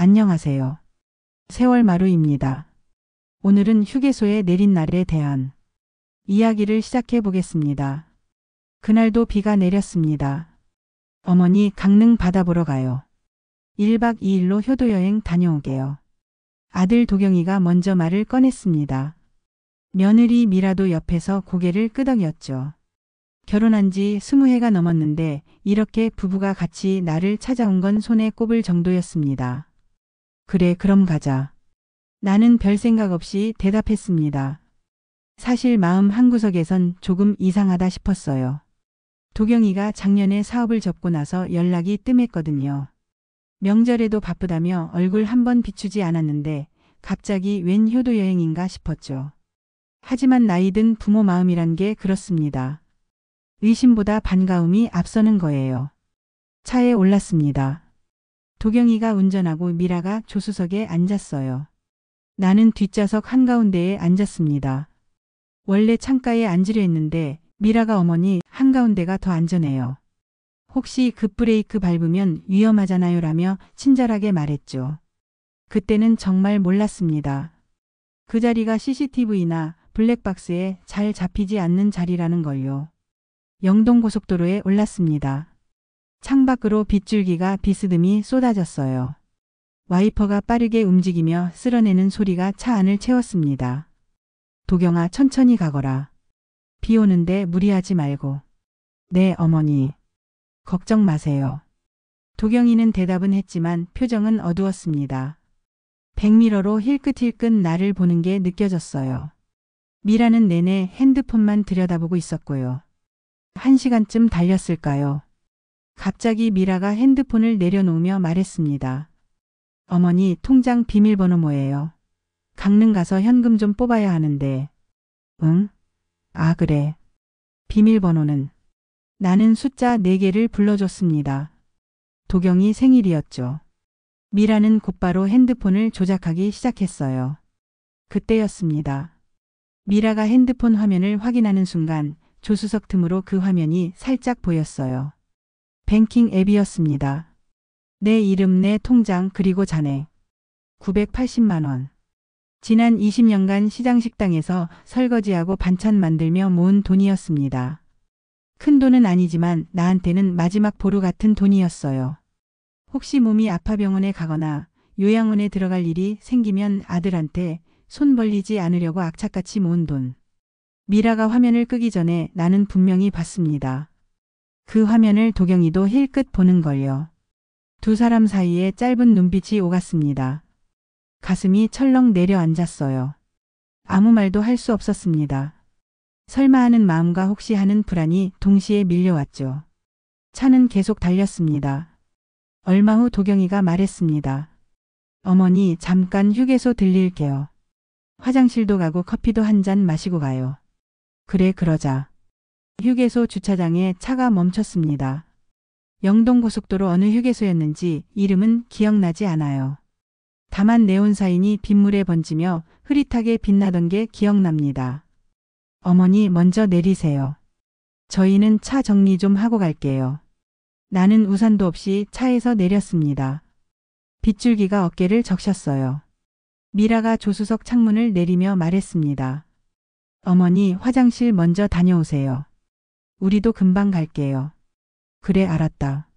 안녕하세요. 세월마루입니다. 오늘은 휴게소에 내린 날에 대한 이야기를 시작해 보겠습니다. 그날도 비가 내렸습니다. 어머니 강릉 바다 보러 가요. 1박 2일로 효도여행 다녀오게요. 아들 도경이가 먼저 말을 꺼냈습니다. 며느리 미라도 옆에서 고개를 끄덕였죠. 결혼한 지 20해가 넘었는데 이렇게 부부가 같이 나를 찾아온 건 손에 꼽을 정도였습니다. 그래, 그럼 가자. 나는 별 생각 없이 대답했습니다. 사실 마음 한구석에선 조금 이상하다 싶었어요. 도경이가 작년에 사업을 접고 나서 연락이 뜸했거든요. 명절에도 바쁘다며 얼굴 한번 비추지 않았는데 갑자기 웬 효도여행인가 싶었죠. 하지만 나이 든 부모 마음이란 게 그렇습니다. 의심보다 반가움이 앞서는 거예요. 차에 올랐습니다. 도경이가 운전하고 미라가 조수석에 앉았어요. 나는 뒷좌석 한가운데에 앉았습니다. 원래 창가에 앉으려 했는데 미라가 어머니 한가운데가 더 안전해요. 혹시 급브레이크 밟으면 위험하잖아요 라며 친절하게 말했죠. 그때는 정말 몰랐습니다. 그 자리가 CCTV나 블랙박스에 잘 잡히지 않는 자리라는 걸요. 영동고속도로에 올랐습니다. 창밖으로 빗줄기가 비스듬히 쏟아졌어요. 와이퍼가 빠르게 움직이며 쓸어내는 소리가 차 안을 채웠습니다. 도경아, 천천히 가거라. 비 오는데 무리하지 말고. 네, 어머니. 걱정 마세요. 도경이는 대답은 했지만 표정은 어두웠습니다. 백미러로 힐끗힐끗 나를 보는 게 느껴졌어요. 미라는 내내 핸드폰만 들여다보고 있었고요. 1시간쯤 달렸을까요? 갑자기 미라가 핸드폰을 내려놓으며 말했습니다. 어머니, 통장 비밀번호 뭐예요? 강릉 가서 현금 좀 뽑아야 하는데. 응? 아, 그래. 비밀번호는? 나는 숫자 4개를 불러줬습니다. 도경이 생일이었죠. 미라는 곧바로 핸드폰을 조작하기 시작했어요. 그때였습니다. 미라가 핸드폰 화면을 확인하는 순간 조수석 틈으로 그 화면이 살짝 보였어요. 뱅킹 앱이었습니다. 내 이름, 내 통장, 그리고 잔액. 980만 원. 지난 20년간 시장식당에서 설거지하고 반찬 만들며 모은 돈이었습니다. 큰 돈은 아니지만 나한테는 마지막 보루 같은 돈이었어요. 혹시 몸이 아파 병원에 가거나 요양원에 들어갈 일이 생기면 아들한테 손 벌리지 않으려고 악착같이 모은 돈. 미라가 화면을 끄기 전에 나는 분명히 봤습니다. 그 화면을 도경이도 힐끗 보는 걸요. 두 사람 사이에 짧은 눈빛이 오갔습니다. 가슴이 철렁 내려앉았어요. 아무 말도 할 수 없었습니다. 설마 하는 마음과 혹시 하는 불안이 동시에 밀려왔죠. 차는 계속 달렸습니다. 얼마 후 도경이가 말했습니다. 어머니, 잠깐 휴게소 들릴게요. 화장실도 가고 커피도 한 잔 마시고 가요. 그래, 그러자. 휴게소 주차장에 차가 멈췄습니다. 영동고속도로 어느 휴게소였는지 이름은 기억나지 않아요. 다만 네온사인이 빗물에 번지며 흐릿하게 빛나던 게 기억납니다. 어머니, 먼저 내리세요. 저희는 차 정리 좀 하고 갈게요. 나는 우산도 없이 차에서 내렸습니다. 빗줄기가 어깨를 적셨어요. 미라가 조수석 창문을 내리며 말했습니다. 어머니, 화장실 먼저 다녀오세요. 우리도 금방 갈게요. 그래, 알았다.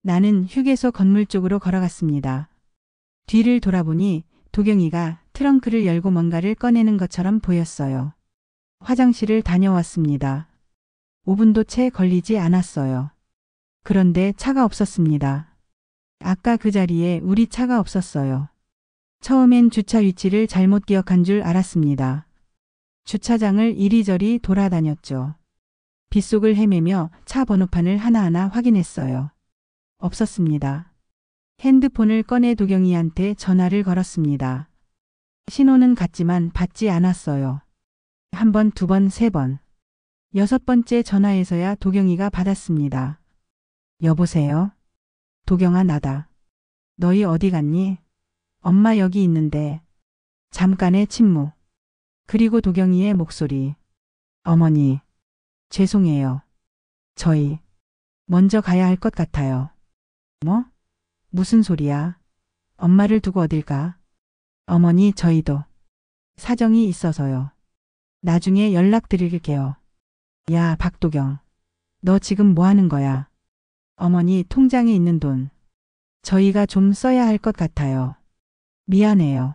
나는 휴게소 건물 쪽으로 걸어갔습니다. 뒤를 돌아보니 도경이가 트렁크를 열고 뭔가를 꺼내는 것처럼 보였어요. 화장실을 다녀왔습니다. 5분도 채 걸리지 않았어요. 그런데 차가 없었습니다. 아까 그 자리에 우리 차가 없었어요. 처음엔 주차 위치를 잘못 기억한 줄 알았습니다. 주차장을 이리저리 돌아다녔죠. 빗속을 헤매며 차 번호판을 하나하나 확인했어요. 없었습니다. 핸드폰을 꺼내 도경이한테 전화를 걸었습니다. 신호는 갔지만 받지 않았어요. 1번, 2번, 3번. 6번째 전화에서야 도경이가 받았습니다. 여보세요? 도경아, 나다. 너희 어디 갔니? 엄마 여기 있는데. 잠깐의 침묵. 그리고 도경이의 목소리. 어머니. 죄송해요. 저희 먼저 가야 할 것 같아요. 뭐? 무슨 소리야? 엄마를 두고 어딜 가? 어머니, 저희도 사정이 있어서요. 나중에 연락드릴게요. 야, 박도경. 너 지금 뭐 하는 거야? 어머니, 통장에 있는 돈 저희가 좀 써야 할 것 같아요. 미안해요.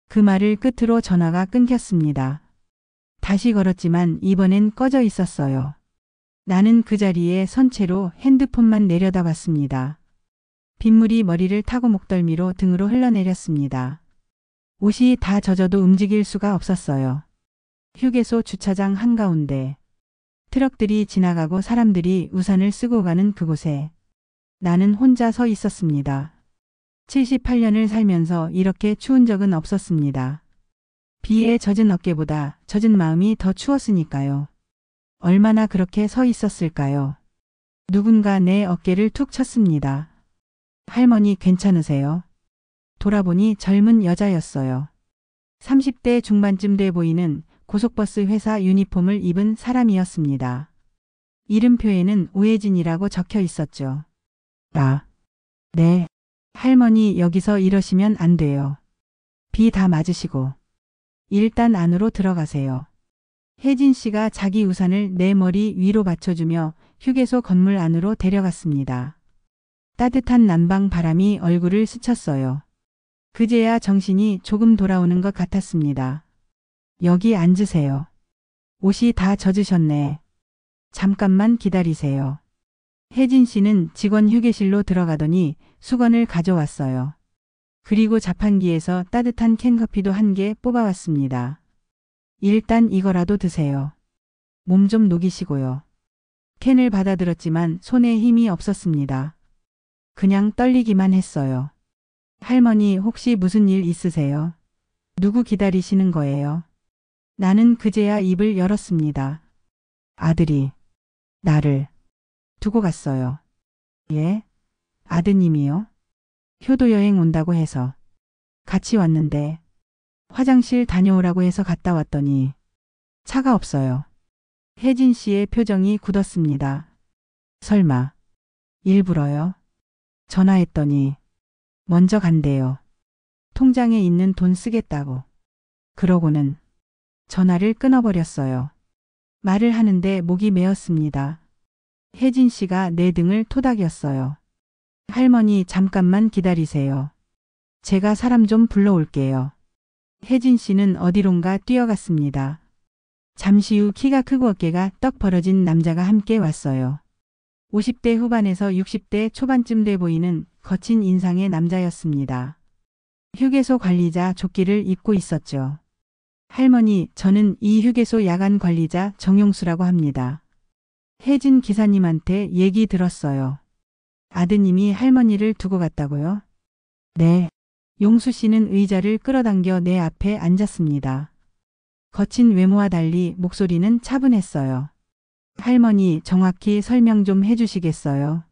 그 말을 끝으로 전화가 끊겼습니다. 다시 걸었지만 이번엔 꺼져 있었어요. 나는 그 자리에 선 채로 핸드폰만 내려다봤습니다. 빗물이 머리를 타고 목덜미로 등으로 흘러내렸습니다. 옷이 다 젖어도 움직일 수가 없었어요. 휴게소 주차장 한가운데 트럭들이 지나가고 사람들이 우산을 쓰고 가는 그곳에 나는 혼자 서 있었습니다. 78년을 살면서 이렇게 추운 적은 없었습니다. 비에 젖은 어깨보다 젖은 마음이 더 추웠으니까요. 얼마나 그렇게 서 있었을까요? 누군가 내 어깨를 툭 쳤습니다. 할머니 괜찮으세요? 돌아보니 젊은 여자였어요. 30대 중반쯤 돼 보이는 고속버스 회사 유니폼을 입은 사람이었습니다. 이름표에는 오혜진이라고 적혀 있었죠. 아, 네. 할머니 여기서 이러시면 안 돼요. 비 다 맞으시고. 일단 안으로 들어가세요. 혜진 씨가 자기 우산을 내 머리 위로 받쳐주며 휴게소 건물 안으로 데려갔습니다. 따뜻한 난방 바람이 얼굴을 스쳤어요. 그제야 정신이 조금 돌아오는 것 같았습니다. 여기 앉으세요. 옷이 다 젖으셨네. 잠깐만 기다리세요. 혜진 씨는 직원 휴게실로 들어가더니 수건을 가져왔어요. 그리고 자판기에서 따뜻한 캔커피도 한 개 뽑아왔습니다. 일단 이거라도 드세요. 몸 좀 녹이시고요. 캔을 받아들었지만 손에 힘이 없었습니다. 그냥 떨리기만 했어요. 할머니 혹시 무슨 일 있으세요? 누구 기다리시는 거예요? 나는 그제야 입을 열었습니다. 아들이 나를 두고 갔어요. 예? 아드님이요? 효도 여행 온다고 해서 같이 왔는데 화장실 다녀오라고 해서 갔다 왔더니 차가 없어요. 혜진 씨의 표정이 굳었습니다. 설마 일부러요? 전화했더니 먼저 간대요. 통장에 있는 돈 쓰겠다고. 그러고는 전화를 끊어버렸어요. 말을 하는데 목이 메었습니다. 혜진 씨가 내 등을 토닥였어요. 할머니 잠깐만 기다리세요. 제가 사람 좀 불러올게요. 혜진 씨는 어디론가 뛰어갔습니다. 잠시 후 키가 크고 어깨가 떡 벌어진 남자가 함께 왔어요. 50대 후반에서 60대 초반쯤 돼 보이는 거친 인상의 남자였습니다. 휴게소 관리자 조끼를 입고 있었죠. 할머니, 저는 이 휴게소 야간 관리자 정용수라고 합니다. 혜진 기사님한테 얘기 들었어요. 아드님이 할머니를 두고 갔다고요? 네. 용수 씨는 의자를 끌어당겨 내 앞에 앉았습니다. 거친 외모와 달리 목소리는 차분했어요. 할머니, 정확히 설명 좀 해주시겠어요?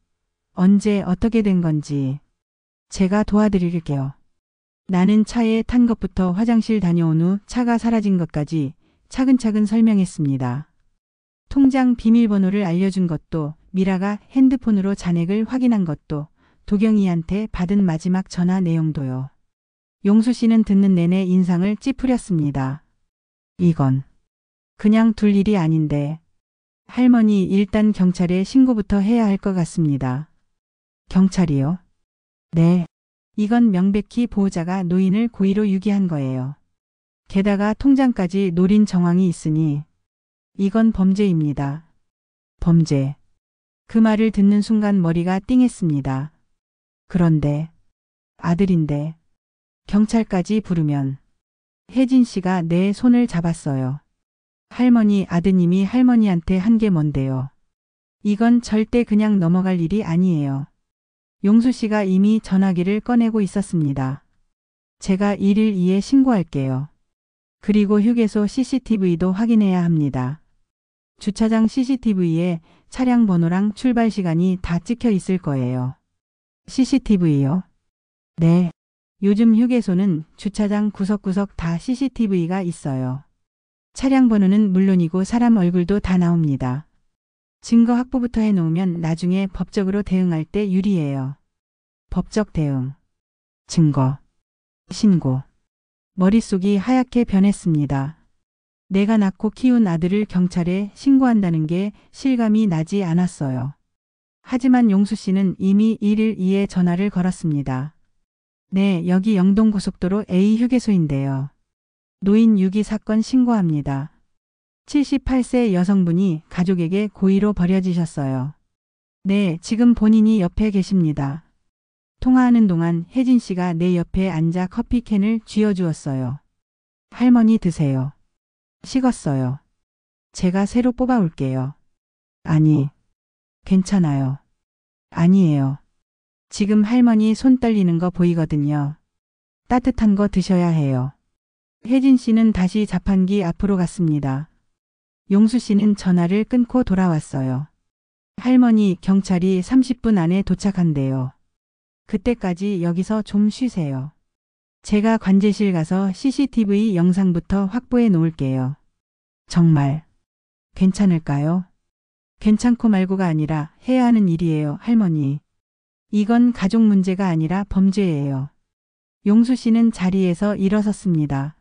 언제 어떻게 된 건지. 제가 도와드릴게요. 나는 차에 탄 것부터 화장실 다녀온 후 차가 사라진 것까지 차근차근 설명했습니다. 통장 비밀번호를 알려준 것도, 미라가 핸드폰으로 잔액을 확인한 것도, 도경이한테 받은 마지막 전화 내용도요. 용수 씨는 듣는 내내 인상을 찌푸렸습니다. 이건 그냥 둘 일이 아닌데. 할머니, 일단 경찰에 신고부터 해야 할 것 같습니다. 경찰이요? 네. 이건 명백히 보호자가 노인을 고의로 유기한 거예요. 게다가 통장까지 노린 정황이 있으니 이건 범죄입니다. 범죄. 그 말을 듣는 순간 머리가 띵했습니다. 그런데 아들인데 경찰까지 부르면. 혜진 씨가 내 손을 잡았어요. 할머니, 아드님이 할머니한테 한 게 뭔데요? 이건 절대 그냥 넘어갈 일이 아니에요. 용수 씨가 이미 전화기를 꺼내고 있었습니다. 제가 112에 신고할게요. 그리고 휴게소 CCTV도 확인해야 합니다. 주차장 CCTV에 차량 번호랑 출발 시간이 다 찍혀 있을 거예요. CCTV요? 네. 요즘 휴게소는 주차장 구석구석 다 CCTV가 있어요. 차량 번호는 물론이고 사람 얼굴도 다 나옵니다. 증거 확보부터 해놓으면 나중에 법적으로 대응할 때 유리해요. 법적 대응. 증거. 신고. 머릿속이 하얗게 변했습니다. 내가 낳고 키운 아들을 경찰에 신고한다는 게 실감이 나지 않았어요. 하지만 용수 씨는 이미 112에 전화를 걸었습니다. 네, 여기 영동고속도로 A 휴게소인데요. 노인 유기 사건 신고합니다. 78세 여성분이 가족에게 고의로 버려지셨어요. 네, 지금 본인이 옆에 계십니다. 통화하는 동안 혜진 씨가 내 옆에 앉아 커피캔을 쥐어주었어요. 할머니 드세요. 식었어요. 제가 새로 뽑아올게요. 아니, 괜찮아요. 아니에요. 지금 할머니 손 떨리는 거 보이거든요. 따뜻한 거 드셔야 해요. 혜진 씨는 다시 자판기 앞으로 갔습니다. 용수 씨는 전화를 끊고 돌아왔어요. 할머니, 경찰이 30분 안에 도착한대요. 그때까지 여기서 좀 쉬세요. 제가 관제실 가서 CCTV 영상부터 확보해 놓을게요. 정말 괜찮을까요? 괜찮고 말고가 아니라 해야 하는 일이에요, 할머니. 이건 가족 문제가 아니라 범죄예요. 용수 씨는 자리에서 일어섰습니다.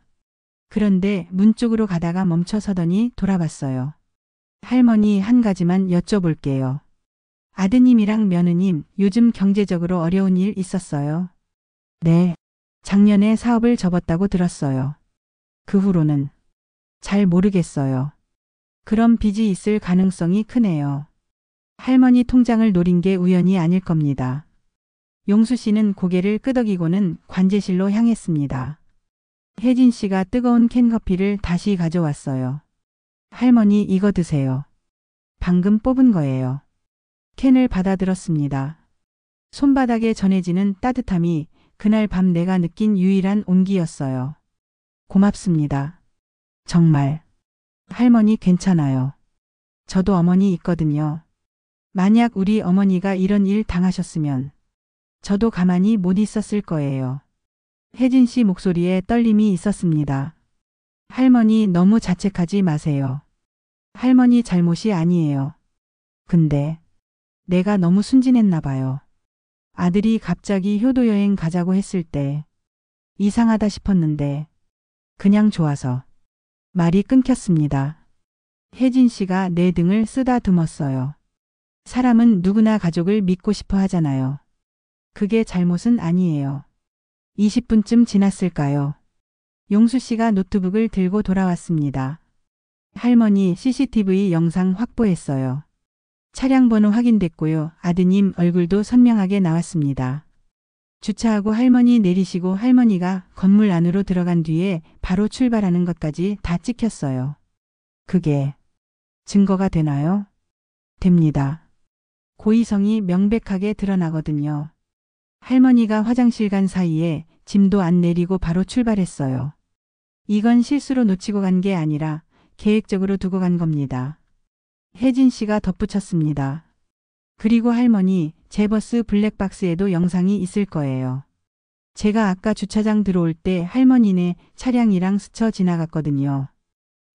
그런데 문 쪽으로 가다가 멈춰서더니 돌아봤어요. 할머니, 한 가지만 여쭤볼게요. 아드님이랑 며느님, 요즘 경제적으로 어려운 일 있었어요? 네. 작년에 사업을 접었다고 들었어요. 그 후로는 잘 모르겠어요. 그럼 빚이 있을 가능성이 크네요. 할머니 통장을 노린 게 우연이 아닐 겁니다. 용수 씨는 고개를 끄덕이고는 관제실로 향했습니다. 혜진 씨가 뜨거운 캔커피를 다시 가져왔어요. 할머니, 이거 드세요. 방금 뽑은 거예요. 캔을 받아들었습니다. 손바닥에 전해지는 따뜻함이 그날 밤 내가 느낀 유일한 온기였어요. 고맙습니다. 정말. 할머니 괜찮아요. 저도 어머니 있거든요. 만약 우리 어머니가 이런 일 당하셨으면 저도 가만히 못 있었을 거예요. 혜진 씨 목소리에 떨림이 있었습니다. 할머니, 너무 자책하지 마세요. 할머니 잘못이 아니에요. 근데 내가 너무 순진했나 봐요. 아들이 갑자기 효도여행 가자고 했을 때 이상하다 싶었는데 그냥 좋아서. 말이 끊겼습니다. 혜진 씨가 내 등을 쓰다듬었어요. 사람은 누구나 가족을 믿고 싶어 하잖아요. 그게 잘못은 아니에요. 20분쯤 지났을까요? 용수 씨가 노트북을 들고 돌아왔습니다. 할머니, CCTV 영상 확보했어요. 차량 번호 확인됐고요. 아드님 얼굴도 선명하게 나왔습니다. 주차하고 할머니 내리시고 할머니가 건물 안으로 들어간 뒤에 바로 출발하는 것까지 다 찍혔어요. 그게 증거가 되나요? 됩니다. 고의성이 명백하게 드러나거든요. 할머니가 화장실 간 사이에 짐도 안 내리고 바로 출발했어요. 이건 실수로 놓치고 간 게 아니라 계획적으로 두고 간 겁니다. 혜진 씨가 덧붙였습니다. 그리고 할머니, 제 버스 블랙박스에도 영상이 있을 거예요. 제가 아까 주차장 들어올 때 할머니네 차량이랑 스쳐 지나갔거든요.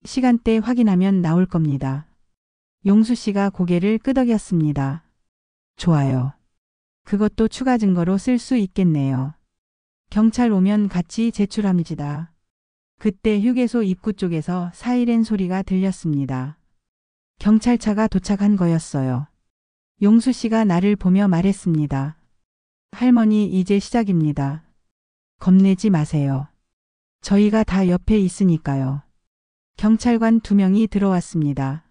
시간대 확인하면 나올 겁니다. 용수 씨가 고개를 끄덕였습니다. 좋아요. 그것도 추가 증거로 쓸 수 있겠네요. 경찰 오면 같이 제출합니다. 그때 휴게소 입구 쪽에서 사이렌 소리가 들렸습니다. 경찰차가 도착한 거였어요. 용수 씨가 나를 보며 말했습니다. 할머니, 이제 시작입니다. 겁내지 마세요. 저희가 다 옆에 있으니까요. 경찰관 2명이 들어왔습니다.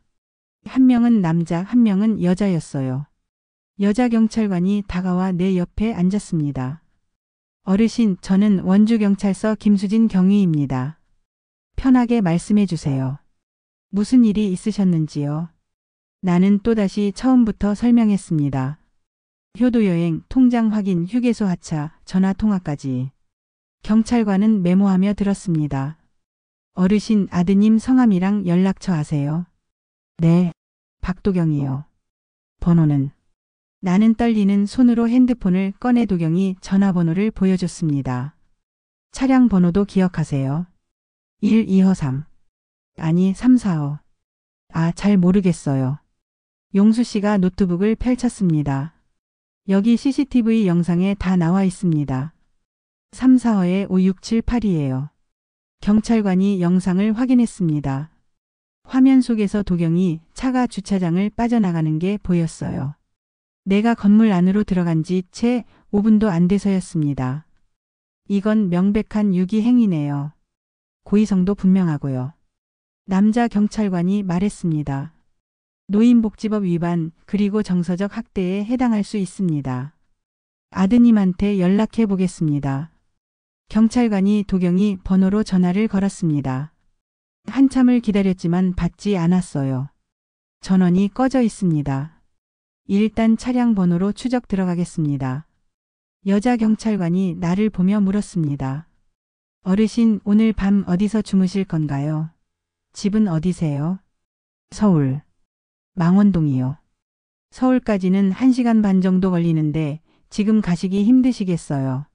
한 명은 남자, 한 명은 여자였어요. 여자 경찰관이 다가와 내 옆에 앉았습니다. 어르신, 저는 원주경찰서 김수진 경위입니다. 편하게 말씀해 주세요. 무슨 일이 있으셨는지요? 나는 또다시 처음부터 설명했습니다. 효도여행, 통장 확인, 휴게소 하차, 전화통화까지. 경찰관은 메모하며 들었습니다. 어르신, 아드님 성함이랑 연락처 아세요? 네, 박도경이요. 번호는? 나는 떨리는 손으로 핸드폰을 꺼내 도경이 전화번호를 보여줬습니다. 차량 번호도 기억하세요? 12호삼. 아니, 345. 아, 잘 모르겠어요. 용수 씨가 노트북을 펼쳤습니다. 여기 CCTV 영상에 다 나와 있습니다. 345에 5678이에요. 경찰관이 영상을 확인했습니다. 화면 속에서 도경이 차가 주차장을 빠져나가는 게 보였어요. 내가 건물 안으로 들어간 지 채 5분도 안 돼서였습니다. 이건 명백한 유기 행위네요. 고의성도 분명하고요. 남자 경찰관이 말했습니다. 노인복지법 위반 그리고 정서적 학대에 해당할 수 있습니다. 아드님한테 연락해 보겠습니다. 경찰관이 도경이 번호로 전화를 걸었습니다. 한참을 기다렸지만 받지 않았어요. 전원이 꺼져 있습니다. 일단 차량 번호로 추적 들어가겠습니다. 여자 경찰관이 나를 보며 물었습니다. 어르신, 오늘 밤 어디서 주무실 건가요? 집은 어디세요? 서울. 망원동이요. 서울까지는 1시간 반 정도 걸리는데 지금 가시기 힘드시겠어요.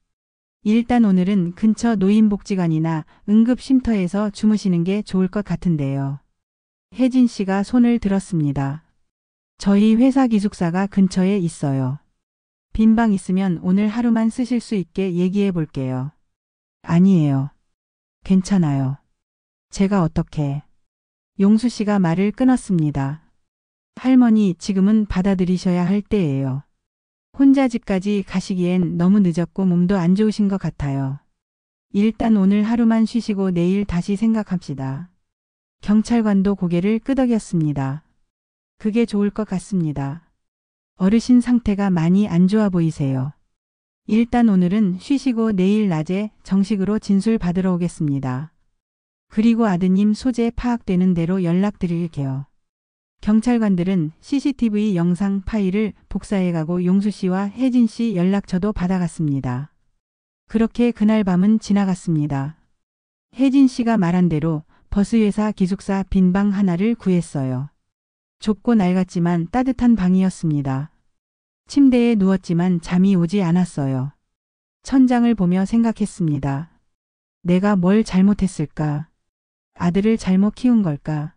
일단 오늘은 근처 노인복지관이나 응급쉼터에서 주무시는 게 좋을 것 같은데요. 혜진 씨가 손을 들었습니다. 저희 회사 기숙사가 근처에 있어요. 빈 방 있으면 오늘 하루만 쓰실 수 있게 얘기해 볼게요. 아니에요. 괜찮아요. 제가 어떻게. 용수 씨가 말을 끊었습니다. 할머니, 지금은 받아들이셔야 할 때예요. 혼자 집까지 가시기엔 너무 늦었고 몸도 안 좋으신 것 같아요. 일단 오늘 하루만 쉬시고 내일 다시 생각합시다. 경찰관도 고개를 끄덕였습니다. 그게 좋을 것 같습니다. 어르신 상태가 많이 안 좋아 보이세요. 일단 오늘은 쉬시고 내일 낮에 정식으로 진술 받으러 오겠습니다. 그리고 아드님 소재 파악되는 대로 연락드릴게요. 경찰관들은 CCTV 영상 파일을 복사해가고 용수 씨와 혜진 씨 연락처도 받아갔습니다. 그렇게 그날 밤은 지나갔습니다. 혜진 씨가 말한 대로 버스회사 기숙사 빈 방 하나를 구했어요. 좁고 낡았지만 따뜻한 방이었습니다. 침대에 누웠지만 잠이 오지 않았어요. 천장을 보며 생각했습니다. 내가 뭘 잘못했을까? 아들을 잘못 키운 걸까?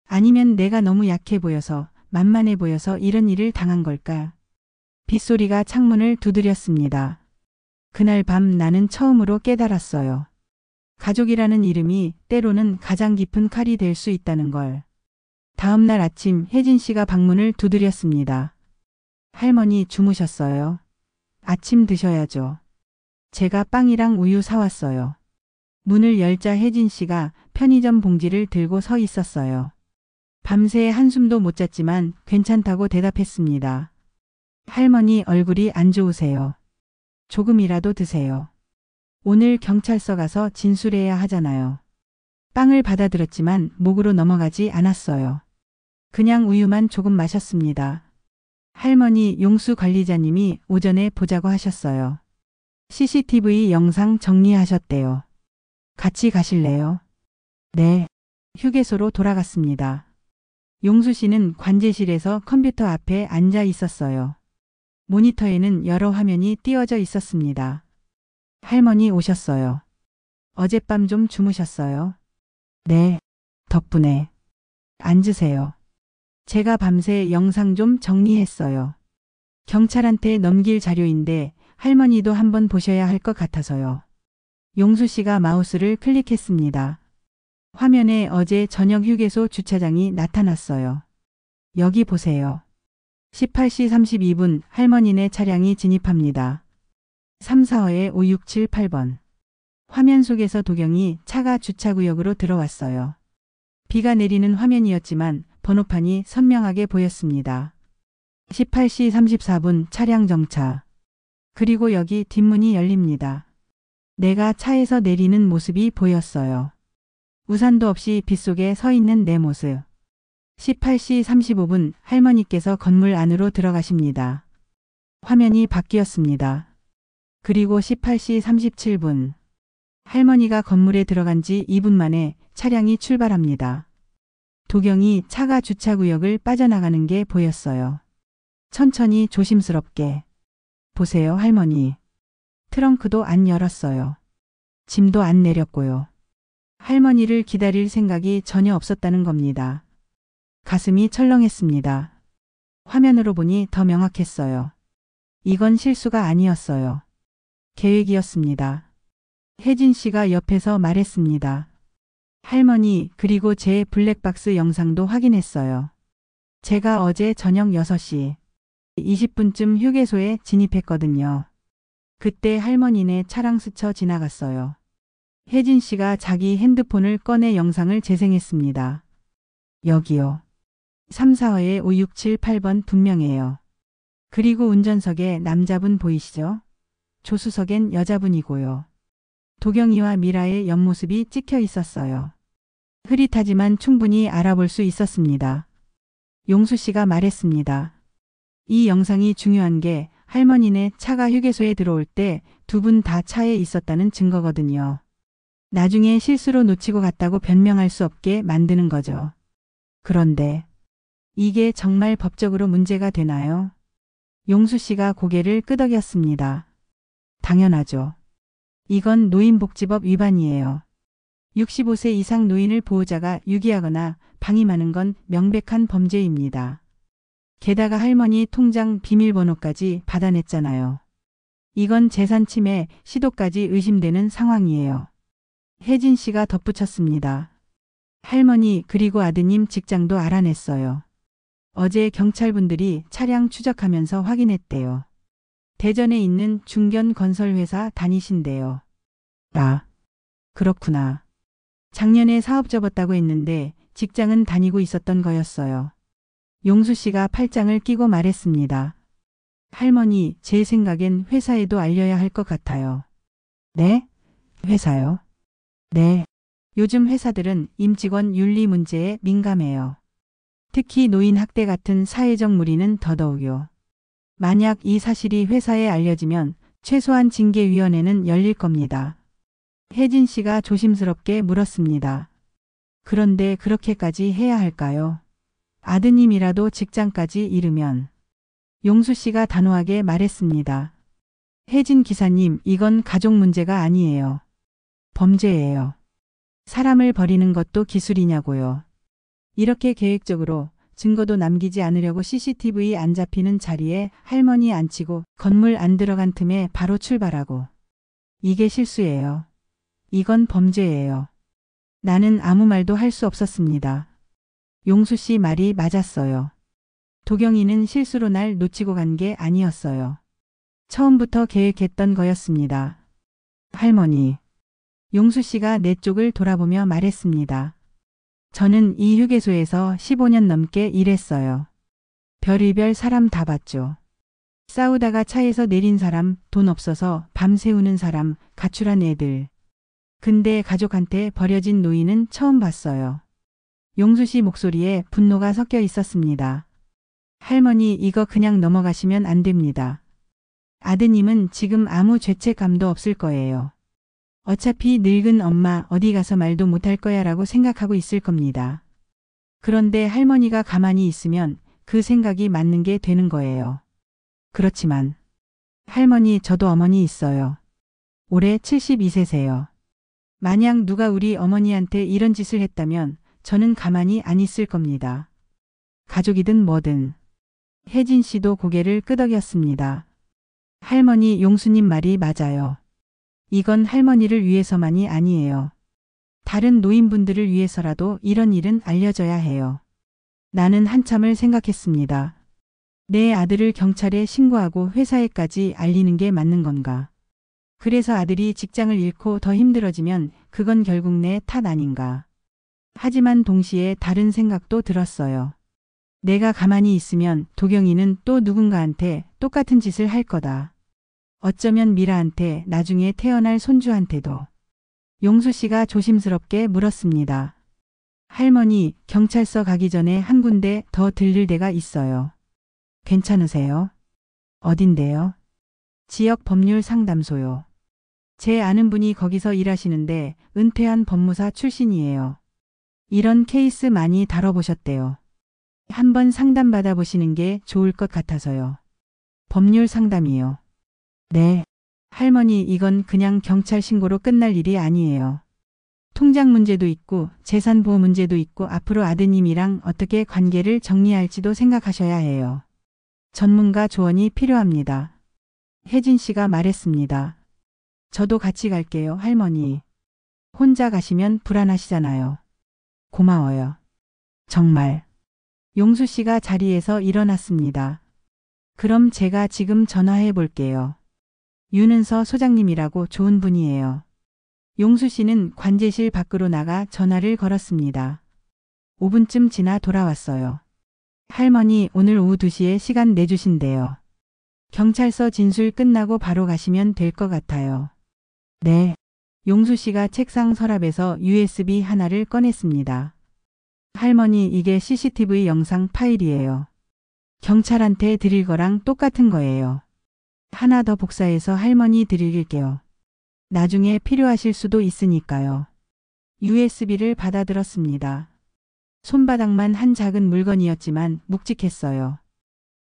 아니면 내가 너무 약해 보여서, 만만해 보여서 이런 일을 당한 걸까? 빗소리가 창문을 두드렸습니다. 그날 밤 나는 처음으로 깨달았어요. 가족이라는 이름이 때로는 가장 깊은 칼이 될 수 있다는 걸. 다음 날 아침 혜진 씨가 방문을 두드렸습니다. 할머니 주무셨어요? 아침 드셔야죠. 제가 빵이랑 우유 사왔어요. 문을 열자 혜진 씨가 편의점 봉지를 들고 서 있었어요. 밤새 한숨도 못 잤지만 괜찮다고 대답했습니다. 할머니 얼굴이 안 좋으세요. 조금이라도 드세요. 오늘 경찰서 가서 진술해야 하잖아요. 빵을 받아들였지만 목으로 넘어가지 않았어요. 그냥 우유만 조금 마셨습니다. 할머니, 용수 관리자님이 오전에 보자고 하셨어요. CCTV 영상 정리하셨대요. 같이 가실래요? 네. 휴게소로 돌아갔습니다. 용수 씨는 관제실에서 컴퓨터 앞에 앉아 있었어요. 모니터에는 여러 화면이 띄워져 있었습니다. 할머니 오셨어요. 어젯밤 좀 주무셨어요? 네. 덕분에. 앉으세요. 제가 밤새 영상 좀 정리했어요. 경찰한테 넘길 자료인데 할머니도 한번 보셔야 할 것 같아서요. 용수 씨가 마우스를 클릭했습니다. 화면에 어제 저녁 휴게소 주차장이 나타났어요. 여기 보세요. 18시 32분 할머니네 차량이 진입합니다. 345에 5678번. 화면 속에서 도경이 차가 주차구역으로 들어왔어요. 비가 내리는 화면이었지만 번호판이 선명하게 보였습니다. 18시 34분 차량 정차. 그리고 여기 뒷문이 열립니다. 내가 차에서 내리는 모습이 보였어요. 우산도 없이 빗속에 서 있는 내 모습. 18시 35분 할머니께서 건물 안으로 들어가십니다. 화면이 바뀌었습니다. 그리고 18시 37분. 할머니가 건물에 들어간 지 2분 만에 차량이 출발합니다. 도경이 차가 주차구역을 빠져나가는 게 보였어요. 천천히 조심스럽게. 보세요, 할머니. 트렁크도 안 열었어요. 짐도 안 내렸고요. 할머니를 기다릴 생각이 전혀 없었다는 겁니다. 가슴이 철렁했습니다. 화면으로 보니 더 명확했어요. 이건 실수가 아니었어요. 계획이었습니다. 혜진 씨가 옆에서 말했습니다. 할머니, 그리고 제 블랙박스 영상도 확인했어요. 제가 어제 저녁 6시 20분쯤 휴게소에 진입했거든요. 그때 할머니네 차량 스쳐 지나갔어요. 혜진 씨가 자기 핸드폰을 꺼내 영상을 재생했습니다. 여기요. 345에 5678번 분명해요. 그리고 운전석에 남자분 보이시죠? 조수석엔 여자분이고요. 도경이와 미라의 옆모습이 찍혀 있었어요. 흐릿하지만 충분히 알아볼 수 있었습니다. 용수 씨가 말했습니다. 이 영상이 중요한 게 할머니네 차가 휴게소에 들어올 때 두 분 다 차에 있었다는 증거거든요. 나중에 실수로 놓치고 갔다고 변명할 수 없게 만드는 거죠. 그런데 이게 정말 법적으로 문제가 되나요? 용수 씨가 고개를 끄덕였습니다. 당연하죠. 이건 노인복지법 위반이에요. 65세 이상 노인을 보호자가 유기하거나 방임하는 건 명백한 범죄입니다. 게다가 할머니 통장 비밀번호까지 받아냈잖아요. 이건 재산 침해, 시도까지 의심되는 상황이에요. 혜진 씨가 덧붙였습니다. 할머니 그리고 아드님 직장도 알아냈어요. 어제 경찰분들이 차량 추적하면서 확인했대요. 대전에 있는 중견건설회사 다니신대요. 아, 그렇구나. 작년에 사업 접었다고 했는데 직장은 다니고 있었던 거였어요. 용수 씨가 팔짱을 끼고 말했습니다. 할머니, 제 생각엔 회사에도 알려야 할 것 같아요. 네? 회사요? 네. 요즘 회사들은 임직원 윤리 문제에 민감해요. 특히 노인 학대 같은 사회적 무리는 더더욱요. 만약 이 사실이 회사에 알려지면 최소한 징계위원회는 열릴 겁니다. 혜진 씨가 조심스럽게 물었습니다. 그런데 그렇게까지 해야 할까요? 아드님이라도 직장까지 잃으면. 용수 씨가 단호하게 말했습니다. 혜진 기사님, 이건 가족 문제가 아니에요. 범죄예요. 사람을 버리는 것도 기술이냐고요. 이렇게 계획적으로 증거도 남기지 않으려고 CCTV 안 잡히는 자리에 할머니 앉히고 건물 안 들어간 틈에 바로 출발하고. 이게 실수예요. 이건 범죄예요. 나는 아무 말도 할 수 없었습니다. 용수 씨 말이 맞았어요. 도경이는 실수로 날 놓치고 간 게 아니었어요. 처음부터 계획했던 거였습니다. 할머니. 용수 씨가 내 쪽을 돌아보며 말했습니다. 저는 이 휴게소에서 15년 넘게 일했어요. 별의별 사람 다 봤죠. 싸우다가 차에서 내린 사람, 돈 없어서 밤 새우는 사람, 가출한 애들. 근데 가족한테 버려진 노인은 처음 봤어요. 용수 씨 목소리에 분노가 섞여 있었습니다. 할머니, 이거 그냥 넘어가시면 안 됩니다. 아드님은 지금 아무 죄책감도 없을 거예요. 어차피 늙은 엄마 어디 가서 말도 못할 거야 라고 생각하고 있을 겁니다. 그런데 할머니가 가만히 있으면 그 생각이 맞는 게 되는 거예요. 그렇지만 할머니, 저도 어머니 있어요. 올해 72세세요. 만약 누가 우리 어머니한테 이런 짓을 했다면 저는 가만히 안 있을 겁니다. 가족이든 뭐든. 혜진 씨도 고개를 끄덕였습니다. 할머니, 용수님 말이 맞아요. 이건 할머니를 위해서만이 아니에요. 다른 노인분들을 위해서라도 이런 일은 알려져야 해요. 나는 한참을 생각했습니다. 내 아들을 경찰에 신고하고 회사에까지 알리는 게 맞는 건가? 그래서 아들이 직장을 잃고 더 힘들어지면 그건 결국 내 탓 아닌가? 하지만 동시에 다른 생각도 들었어요. 내가 가만히 있으면 도경이는 또 누군가한테 똑같은 짓을 할 거다. 어쩌면 미라한테, 나중에 태어날 손주한테도. 용수 씨가 조심스럽게 물었습니다. 할머니, 경찰서 가기 전에 한 군데 더 들릴 데가 있어요. 괜찮으세요? 어딘데요? 지역 법률 상담소요. 제 아는 분이 거기서 일하시는데 은퇴한 법무사 출신이에요. 이런 케이스 많이 다뤄보셨대요. 한번 상담받아 보시는 게 좋을 것 같아서요. 법률 상담이요. 네. 할머니, 이건 그냥 경찰 신고로 끝날 일이 아니에요. 통장 문제도 있고 재산 보호 문제도 있고 앞으로 아드님이랑 어떻게 관계를 정리할지도 생각하셔야 해요. 전문가 조언이 필요합니다. 혜진 씨가 말했습니다. 저도 같이 갈게요, 할머니. 혼자 가시면 불안하시잖아요. 고마워요. 정말. 용수 씨가 자리에서 일어났습니다. 그럼 제가 지금 전화해 볼게요. 윤은서 소장님이라고 좋은 분이에요. 용수 씨는 관제실 밖으로 나가 전화를 걸었습니다. 5분쯤 지나 돌아왔어요. 할머니 오늘 오후 2시에 시간 내주신대요. 경찰서 진술 끝나고 바로 가시면 될 것 같아요. 네. 용수 씨가 책상 서랍에서 USB 하나를 꺼냈습니다. 할머니 이게 CCTV 영상 파일이에요. 경찰한테 드릴 거랑 똑같은 거예요. 하나 더 복사해서 할머니 드릴게요. 나중에 필요하실 수도 있으니까요. USB를 받아들었습니다. 손바닥만 한 작은 물건이었지만 묵직했어요.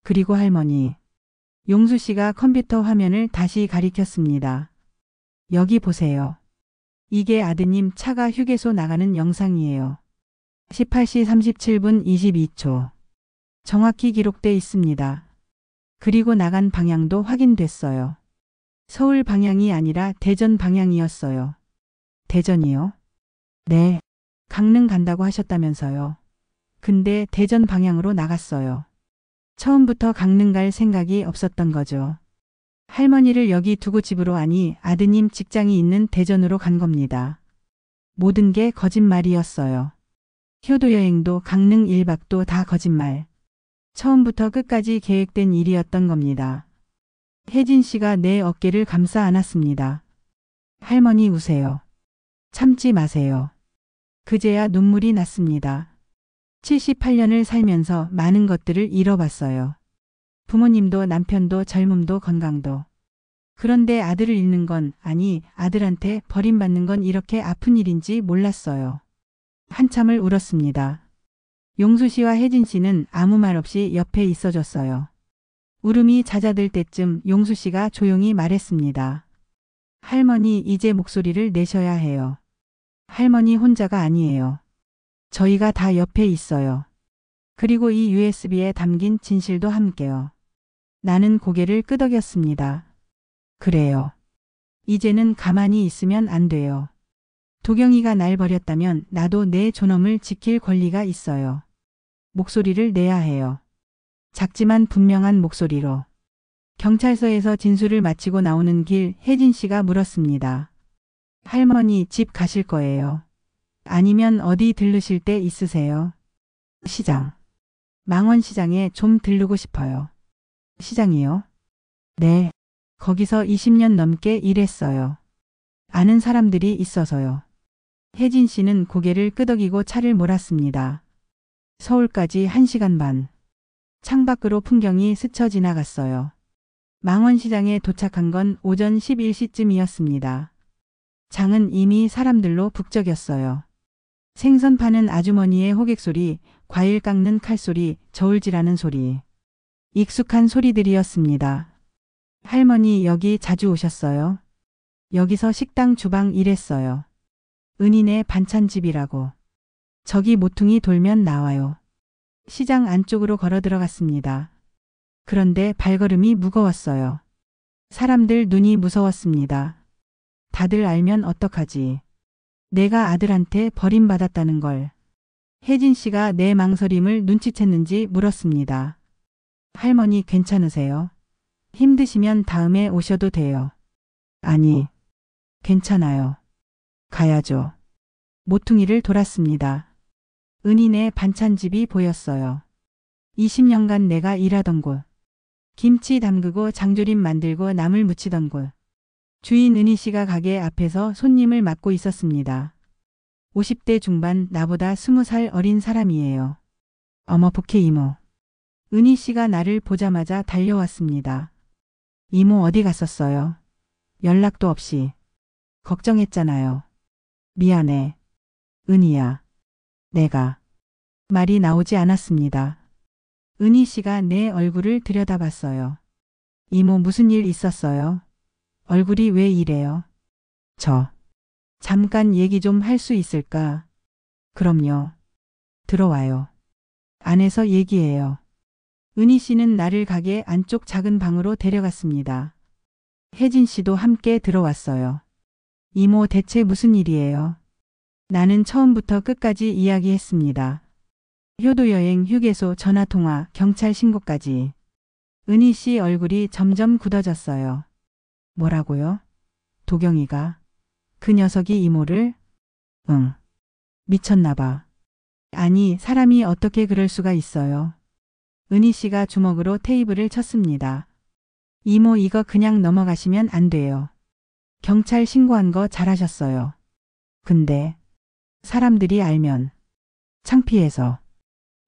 그리고 할머니. 용수 씨가 컴퓨터 화면을 다시 가리켰습니다. 여기 보세요. 이게 아드님 차가 휴게소 나가는 영상이에요. 18시 37분 22초. 정확히 기록돼 있습니다. 그리고 나간 방향도 확인됐어요. 서울 방향이 아니라 대전 방향이었어요. 대전이요? 네. 강릉 간다고 하셨다면서요. 근데 대전 방향으로 나갔어요. 처음부터 강릉 갈 생각이 없었던 거죠. 할머니를 여기 두고 집으로 아니 아드님 직장이 있는 대전으로 간 겁니다. 모든 게 거짓말이었어요. 효도 여행도 강릉 1박도 다 거짓말. 처음부터 끝까지 계획된 일이었던 겁니다. 혜진 씨가 내 어깨를 감싸 안았습니다. 할머니 우세요. 참지 마세요. 그제야 눈물이 났습니다. 78년을 살면서 많은 것들을 잃어봤어요. 부모님도 남편도 젊음도 건강도. 그런데 아들을 잃는 건 아니 아들한테 버림받는 건 이렇게 아픈 일인지 몰랐어요. 한참을 울었습니다. 용수 씨와 혜진 씨는 아무 말 없이 옆에 있어줬어요. 울음이 잦아들 때쯤 용수 씨가 조용히 말했습니다. 할머니 이제 목소리를 내셔야 해요. 할머니 혼자가 아니에요. 저희가 다 옆에 있어요. 그리고 이 USB에 담긴 진실도 함께요. 나는 고개를 끄덕였습니다. 그래요. 이제는 가만히 있으면 안 돼요. 도경이가 날 버렸다면 나도 내 존엄을 지킬 권리가 있어요. 목소리를 내야 해요. 작지만 분명한 목소리로. 경찰서에서 진술을 마치고 나오는 길 혜진 씨가 물었습니다. 할머니 집 가실 거예요? 아니면 어디 들르실 데 있으세요? 시장. 망원시장에 좀 들르고 싶어요. 시장이요? 네. 거기서 20년 넘게 일했어요. 아는 사람들이 있어서요. 혜진 씨는 고개를 끄덕이고 차를 몰았습니다. 서울까지 1시간 반. 창밖으로 풍경이 스쳐 지나갔어요. 망원시장에 도착한 건 오전 11시쯤이었습니다. 장은 이미 사람들로 북적였어요. 생선 파는 아주머니의 호객소리, 과일 깎는 칼소리, 저울질하는 소리. 익숙한 소리들이었습니다. 할머니 여기 자주 오셨어요? 여기서 식당 주방 일했어요. 은인의 반찬집이라고. 저기 모퉁이 돌면 나와요. 시장 안쪽으로 걸어 들어갔습니다. 그런데 발걸음이 무거웠어요. 사람들 눈이 무서웠습니다. 다들 알면 어떡하지. 내가 아들한테 버림받았다는 걸. 혜진 씨가 내 망설임을 눈치챘는지 물었습니다. 할머니 괜찮으세요? 힘드시면 다음에 오셔도 돼요. 아니, 괜찮아요. 가야죠. 모퉁이를 돌았습니다. 은인의 반찬집이 보였어요. 20년간 내가 일하던 곳. 김치 담그고 장조림 만들고 나물 무치던 곳. 주인 은희 씨가 가게 앞에서 손님을 맡고 있었습니다. 50대 중반 나보다 20살 어린 사람이에요. 어머 복혜 이모. 은희 씨가 나를 보자마자 달려왔습니다. 이모 어디 갔었어요? 연락도 없이. 걱정했잖아요. 미안해. 은희야. 내가. 말이 나오지 않았습니다. 은희 씨가 내 얼굴을 들여다봤어요. 이모 무슨 일 있었어요? 얼굴이 왜 이래요? 잠깐 얘기 좀 할 수 있을까? 그럼요. 들어와요. 안에서 얘기해요. 은희 씨는 나를 가게 안쪽 작은 방으로 데려갔습니다. 혜진 씨도 함께 들어왔어요. 이모 대체 무슨 일이에요? 나는 처음부터 끝까지 이야기했습니다. 효도 여행, 휴게소, 전화통화, 경찰 신고까지. 은희 씨 얼굴이 점점 굳어졌어요. 뭐라고요? 도경이가? 그 녀석이 이모를? 응. 미쳤나 봐. 아니, 사람이 어떻게 그럴 수가 있어요. 은희 씨가 주먹으로 테이블을 쳤습니다. 이모 이거 그냥 넘어가시면 안 돼요. 경찰 신고한 거 잘하셨어요. 근데 사람들이 알면 창피해서.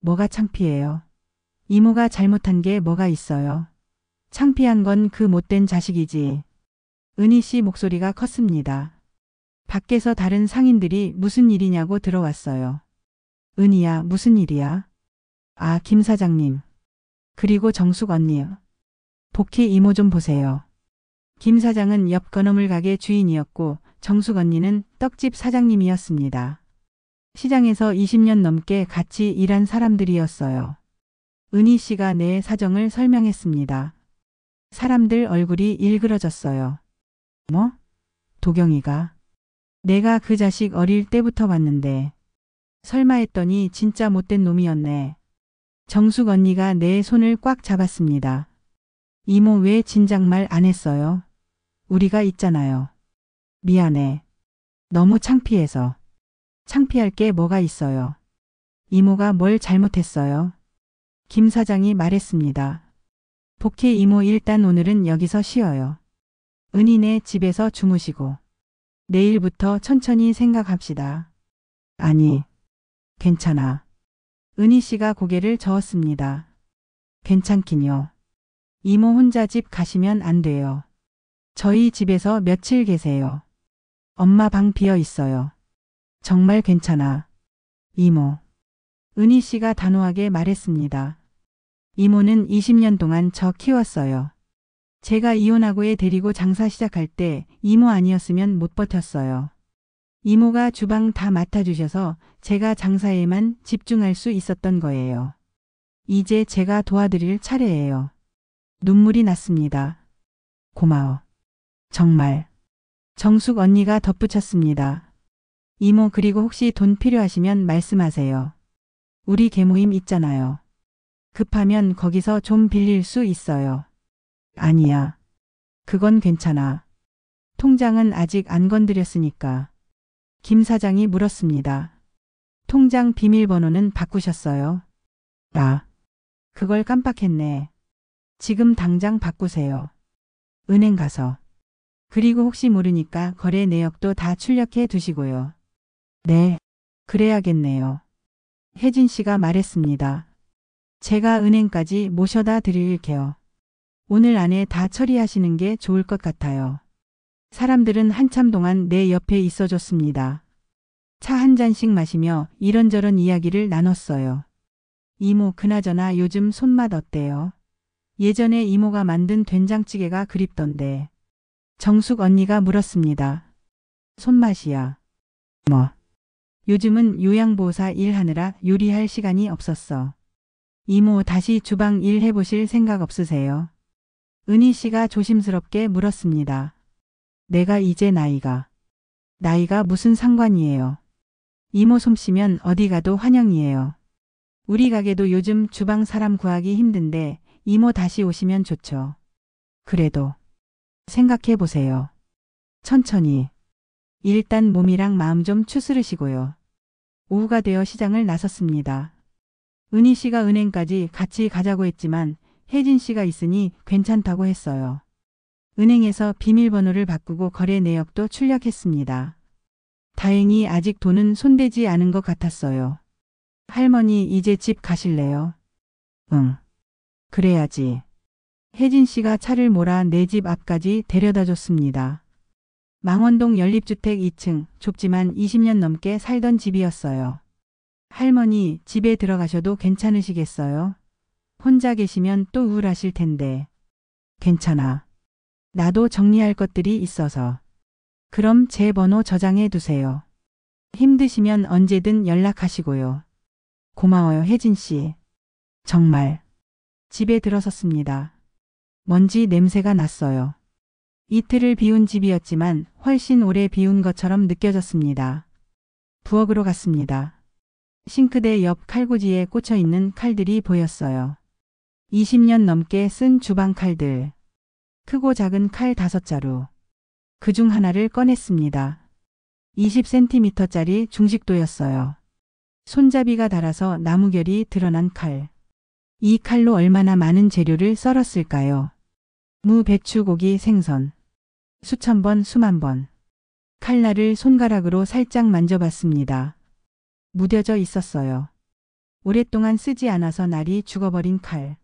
뭐가 창피해요? 이모가 잘못한 게 뭐가 있어요? 창피한 건 그 못된 자식이지. 은희 씨 목소리가 컸습니다. 밖에서 다른 상인들이 무슨 일이냐고 들어왔어요. 은희야, 무슨 일이야? 아, 김 사장님. 그리고 정숙 언니요. 복희 이모 좀 보세요. 김 사장은 옆 건어물 가게 주인이었고 정숙 언니는 떡집 사장님이었습니다. 시장에서 20년 넘게 같이 일한 사람들이었어요. 은희 씨가 내 사정을 설명했습니다. 사람들 얼굴이 일그러졌어요. 뭐? 도경이가? 내가 그 자식 어릴 때부터 봤는데 설마 했더니 진짜 못된 놈이었네. 정숙 언니가 내 손을 꽉 잡았습니다. 이모 왜 진작 말 안 했어요? 우리가 있잖아요. 미안해. 너무 창피해서. 창피할 게 뭐가 있어요. 이모가 뭘 잘못했어요? 김 사장이 말했습니다. 복희 이모 일단 오늘은 여기서 쉬어요. 은희네 집에서 주무시고 내일부터 천천히 생각합시다. 아니, 괜찮아. 은희 씨가 고개를 저었습니다. 괜찮긴요. 이모 혼자 집 가시면 안 돼요. 저희 집에서 며칠 계세요. 엄마 방 비어 있어요. 정말 괜찮아. 이모. 은희 씨가 단호하게 말했습니다. 이모는 20년 동안 저 키웠어요. 제가 이혼하고 애 데리고 장사 시작할 때 이모 아니었으면 못 버텼어요. 이모가 주방 다 맡아주셔서 제가 장사에만 집중할 수 있었던 거예요. 이제 제가 도와드릴 차례예요. 눈물이 났습니다. 고마워. 정말. 정숙 언니가 덧붙였습니다. 이모 그리고 혹시 돈 필요하시면 말씀하세요. 우리 계모임 있잖아요. 급하면 거기서 좀 빌릴 수 있어요. 아니야. 그건 괜찮아. 통장은 아직 안 건드렸으니까. 김 사장이 물었습니다. 통장 비밀번호는 바꾸셨어요? 아, 그걸 깜빡했네. 지금 당장 바꾸세요. 은행 가서. 그리고 혹시 모르니까 거래 내역도 다 출력해 두시고요. 네, 그래야겠네요. 혜진 씨가 말했습니다. 제가 은행까지 모셔다 드릴게요. 오늘 안에 다 처리하시는 게 좋을 것 같아요. 사람들은 한참 동안 내 옆에 있어줬습니다. 차 한 잔씩 마시며 이런저런 이야기를 나눴어요. 이모 그나저나 요즘 손맛 어때요? 예전에 이모가 만든 된장찌개가 그립던데. 정숙 언니가 물었습니다. 손맛이야. 뭐? 요즘은 요양보호사 일하느라 요리할 시간이 없었어. 이모 다시 주방 일 해보실 생각 없으세요? 은희 씨가 조심스럽게 물었습니다. 내가 이제 나이가 무슨 상관이에요. 이모 솜씨면 어디 가도 환영이에요. 우리 가게도 요즘 주방 사람 구하기 힘든데 이모 다시 오시면 좋죠. 그래도 생각해 보세요. 천천히. 일단 몸이랑 마음 좀 추스르시고요. 오후가 되어 시장을 나섰습니다. 은희 씨가 은행까지 같이 가자고 했지만 혜진 씨가 있으니 괜찮다고 했어요. 은행에서 비밀번호를 바꾸고 거래 내역도 출력했습니다. 다행히 아직 돈은 손대지 않은 것 같았어요. 할머니 이제 집 가실래요? 응. 그래야지. 혜진 씨가 차를 몰아 내 집 앞까지 데려다 줬습니다. 망원동 연립주택 2층, 좁지만 20년 넘게 살던 집이었어요. 할머니 집에 들어가셔도 괜찮으시겠어요? 혼자 계시면 또 우울하실 텐데. 괜찮아. 나도 정리할 것들이 있어서. 그럼 제 번호 저장해 두세요. 힘드시면 언제든 연락하시고요. 고마워요, 혜진 씨. 정말. 집에 들어섰습니다. 먼지 냄새가 났어요. 이틀을 비운 집이었지만 훨씬 오래 비운 것처럼 느껴졌습니다. 부엌으로 갔습니다. 싱크대 옆 칼꽂이에 꽂혀 있는 칼들이 보였어요. 20년 넘게 쓴 주방 칼들. 크고 작은 칼 5자루. 그중 하나를 꺼냈습니다. 20cm짜리 중식도였어요. 손잡이가 닳아서 나무결이 드러난 칼. 이 칼로 얼마나 많은 재료를 썰었을까요? 무, 배추, 고기, 생선. 수천 번, 수만 번. 칼날을 손가락으로 살짝 만져봤습니다. 무뎌져 있었어요. 오랫동안 쓰지 않아서 날이 죽어버린 칼.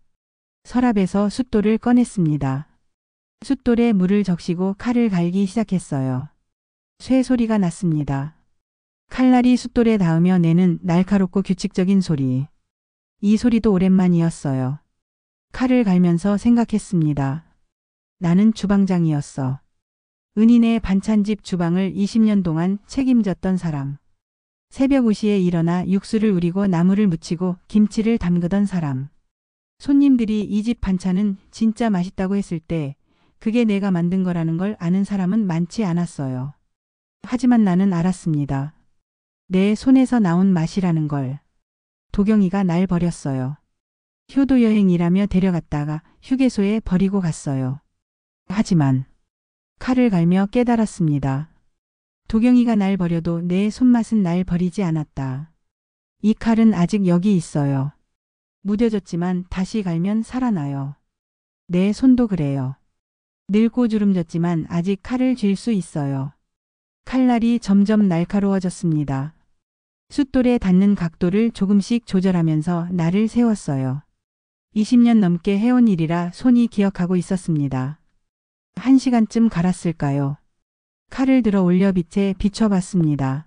서랍에서 숫돌을 꺼냈습니다. 숫돌에 물을 적시고 칼을 갈기 시작했어요. 쇠 소리가 났습니다. 칼날이 숫돌에 닿으며 내는 날카롭고 규칙적인 소리. 이 소리도 오랜만이었어요. 칼을 갈면서 생각했습니다. 나는 주방장이었어. 은인의 반찬집 주방을 20년 동안 책임졌던 사람. 새벽 5시에 일어나 육수를 우리고 나물을 무치고 김치를 담그던 사람. 손님들이 이 집 반찬은 진짜 맛있다고 했을 때 그게 내가 만든 거라는 걸 아는 사람은 많지 않았어요. 하지만 나는 알았습니다. 내 손에서 나온 맛이라는 걸. 도경이가 날 버렸어요. 효도 여행이라며 데려갔다가 휴게소에 버리고 갔어요. 하지만 칼을 갈며 깨달았습니다. 도경이가 날 버려도 내 손맛은 날 버리지 않았다. 이 칼은 아직 여기 있어요. 무뎌졌지만 다시 갈면 살아나요. 내 손도 그래요. 늙고 주름졌지만 아직 칼을 쥘 수 있어요. 칼날이 점점 날카로워졌습니다. 숫돌에 닿는 각도를 조금씩 조절하면서 날을 세웠어요. 20년 넘게 해온 일이라 손이 기억하고 있었습니다. 1시간쯤 갈았을까요? 칼을 들어 올려 빛에 비춰봤습니다.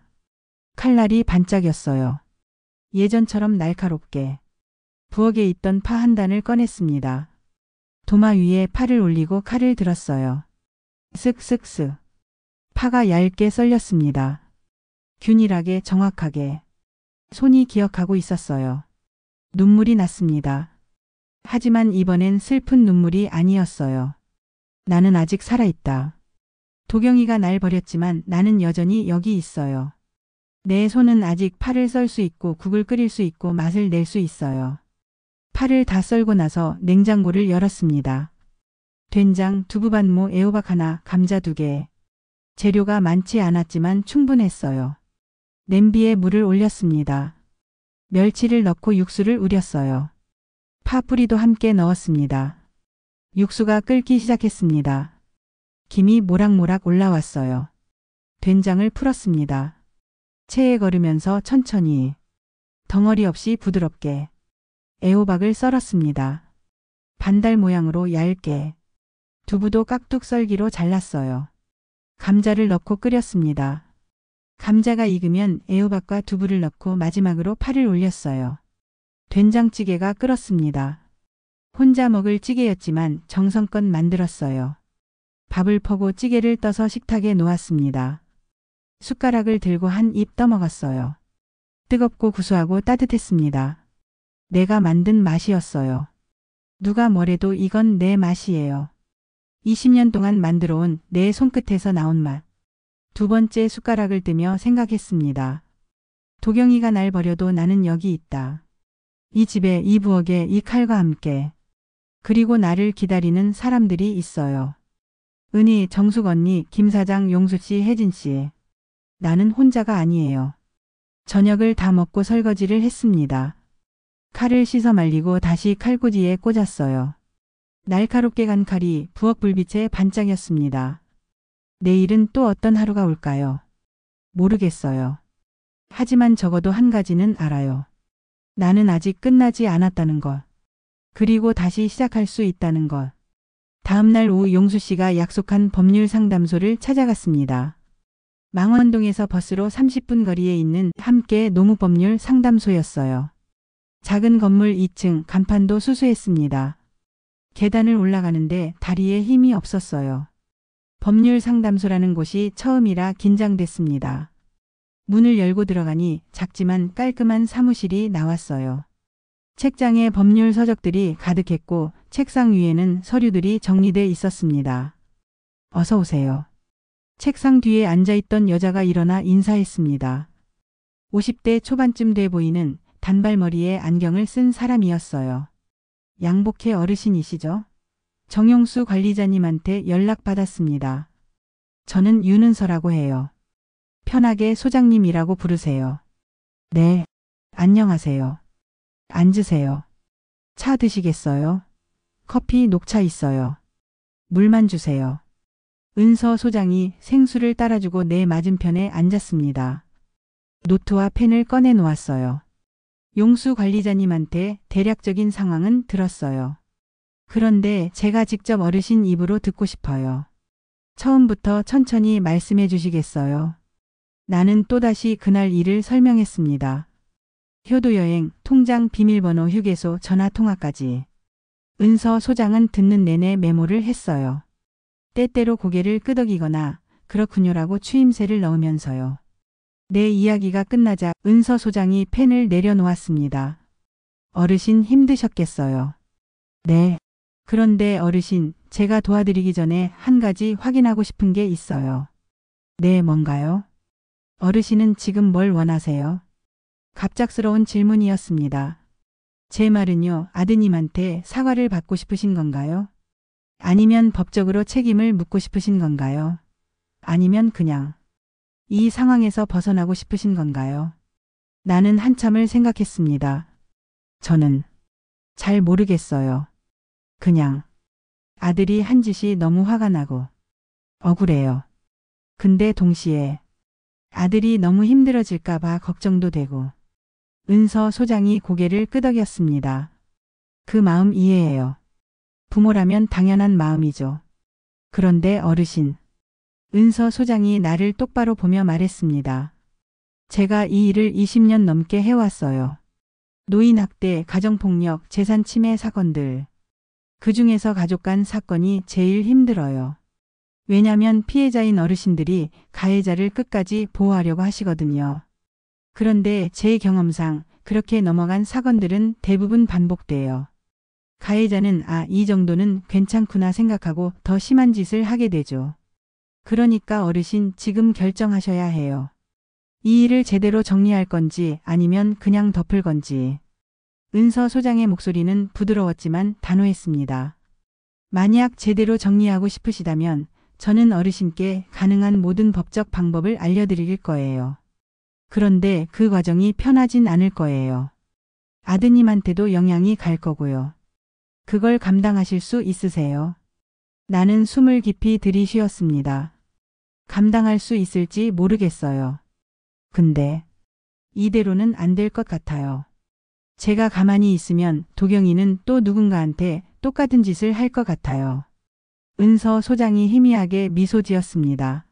칼날이 반짝였어요. 예전처럼 날카롭게. 부엌에 있던 파 한 단을 꺼냈습니다. 도마 위에 팔을 올리고 칼을 들었어요. 쓱쓱쓱. 파가 얇게 썰렸습니다. 균일하게 정확하게. 손이 기억하고 있었어요. 눈물이 났습니다. 하지만 이번엔 슬픈 눈물이 아니었어요. 나는 아직 살아있다. 도경이가 날 버렸지만 나는 여전히 여기 있어요. 내 손은 아직 파를 썰 수 있고 국을 끓일 수 있고 맛을 낼 수 있어요. 파를 다 썰고 나서 냉장고를 열었습니다. 된장, 두부반모, 애호박 하나, 감자 2개. 재료가 많지 않았지만 충분했어요. 냄비에 물을 올렸습니다. 멸치를 넣고 육수를 우렸어요. 파뿌리도 함께 넣었습니다. 육수가 끓기 시작했습니다. 김이 모락모락 올라왔어요. 된장을 풀었습니다. 체에 걸으면서 천천히, 덩어리 없이 부드럽게 애호박을 썰었습니다. 반달 모양으로 얇게. 두부도 깍둑 썰기로 잘랐어요. 감자를 넣고 끓였습니다. 감자가 익으면 애호박과 두부를 넣고 마지막으로 파를 올렸어요. 된장찌개가 끓었습니다. 혼자 먹을 찌개였지만 정성껏 만들었어요. 밥을 퍼고 찌개를 떠서 식탁에 놓았습니다. 숟가락을 들고 한 입 떠먹었어요. 뜨겁고 구수하고 따뜻했습니다. 내가 만든 맛이었어요. 누가 뭐래도 이건 내 맛이에요. 20년 동안 만들어온 내 손끝에서 나온 맛. 2번째 숟가락을 뜨며 생각했습니다. 도경이가 날 버려도 나는 여기 있다. 이 집에, 이 부엌에, 이 칼과 함께. 그리고 나를 기다리는 사람들이 있어요. 은희, 정숙 언니, 김 사장, 용수 씨, 혜진 씨. 나는 혼자가 아니에요. 저녁을 다 먹고 설거지를 했습니다. 칼을 씻어 말리고 다시 칼꽂이에 꽂았어요. 날카롭게 간 칼이 부엌 불빛에 반짝였습니다. 내일은 또 어떤 하루가 올까요? 모르겠어요. 하지만 적어도 한 가지는 알아요. 나는 아직 끝나지 않았다는 것. 그리고 다시 시작할 수 있다는 것. 다음날 오후 용수 씨가 약속한 법률 상담소를 찾아갔습니다. 망원동에서 버스로 30분 거리에 있는 함께 노무법률 상담소였어요. 작은 건물 2층 간판도 수수했습니다. 계단을 올라가는데 다리에 힘이 없었어요. 법률 상담소라는 곳이 처음이라 긴장됐습니다. 문을 열고 들어가니 작지만 깔끔한 사무실이 나왔어요. 책장에 법률 서적들이 가득했고 책상 위에는 서류들이 정리돼 있었습니다. 어서 오세요. 책상 뒤에 앉아있던 여자가 일어나 인사했습니다. 50대 초반쯤 돼 보이는 단발머리에 안경을 쓴 사람이었어요. 양복회 어르신이시죠? 정용수 관리자님한테 연락받았습니다. 저는 윤은서라고 해요. 편하게 소장님이라고 부르세요. 네, 안녕하세요. 앉으세요. 차 드시겠어요? 커피, 녹차 있어요. 물만 주세요. 은서 소장이 생수를 따라주고 내 맞은편에 앉았습니다. 노트와 펜을 꺼내 놓았어요. 용수 관리자님한테 대략적인 상황은 들었어요. 그런데 제가 직접 어르신 입으로 듣고 싶어요. 처음부터 천천히 말씀해 주시겠어요? 나는 또다시 그날 일을 설명했습니다. 효도여행, 통장 비밀번호, 휴게소, 전화통화까지. 은서 소장은 듣는 내내 메모를 했어요. 때때로 고개를 끄덕이거나 그렇군요라고 추임새를 넣으면서요. 내 이야기가 끝나자 은서 소장이 펜을 내려놓았습니다. 어르신 힘드셨겠어요. 네. 그런데 어르신, 제가 도와드리기 전에 한 가지 확인하고 싶은 게 있어요. 네, 뭔가요? 어르신은 지금 뭘 원하세요? 갑작스러운 질문이었습니다. 제 말은요, 아드님한테 사과를 받고 싶으신 건가요? 아니면 법적으로 책임을 묻고 싶으신 건가요? 아니면 그냥 이 상황에서 벗어나고 싶으신 건가요? 나는 한참을 생각했습니다. 저는 잘 모르겠어요. 그냥 아들이 한 짓이 너무 화가 나고 억울해요. 근데 동시에 아들이 너무 힘들어질까 봐 걱정도 되고. 은서 소장이 고개를 끄덕였습니다. 그 마음 이해해요. 부모라면 당연한 마음이죠. 그런데 어르신. 은서 소장이 나를 똑바로 보며 말했습니다. 제가 이 일을 20년 넘게 해왔어요. 노인학대, 가정폭력, 재산침해 사건들. 그중에서 가족 간 사건이 제일 힘들어요. 왜냐면 피해자인 어르신들이 가해자를 끝까지 보호하려고 하시거든요. 그런데 제 경험상 그렇게 넘어간 사건들은 대부분 반복돼요. 가해자는 이 정도는 괜찮구나 생각하고 더 심한 짓을 하게 되죠. 그러니까 어르신 지금 결정하셔야 해요. 이 일을 제대로 정리할 건지 아니면 그냥 덮을 건지. 은서 소장의 목소리는 부드러웠지만 단호했습니다. 만약 제대로 정리하고 싶으시다면 저는 어르신께 가능한 모든 법적 방법을 알려드릴 거예요. 그런데 그 과정이 편하진 않을 거예요. 아드님한테도 영향이 갈 거고요. 그걸 감당하실 수 있으세요? 나는 숨을 깊이 들이쉬었습니다. 감당할 수 있을지 모르겠어요. 근데 이대로는 안 될 것 같아요. 제가 가만히 있으면 도경이는 또 누군가한테 똑같은 짓을 할 것 같아요. 은서 소장이 희미하게 미소 지었습니다.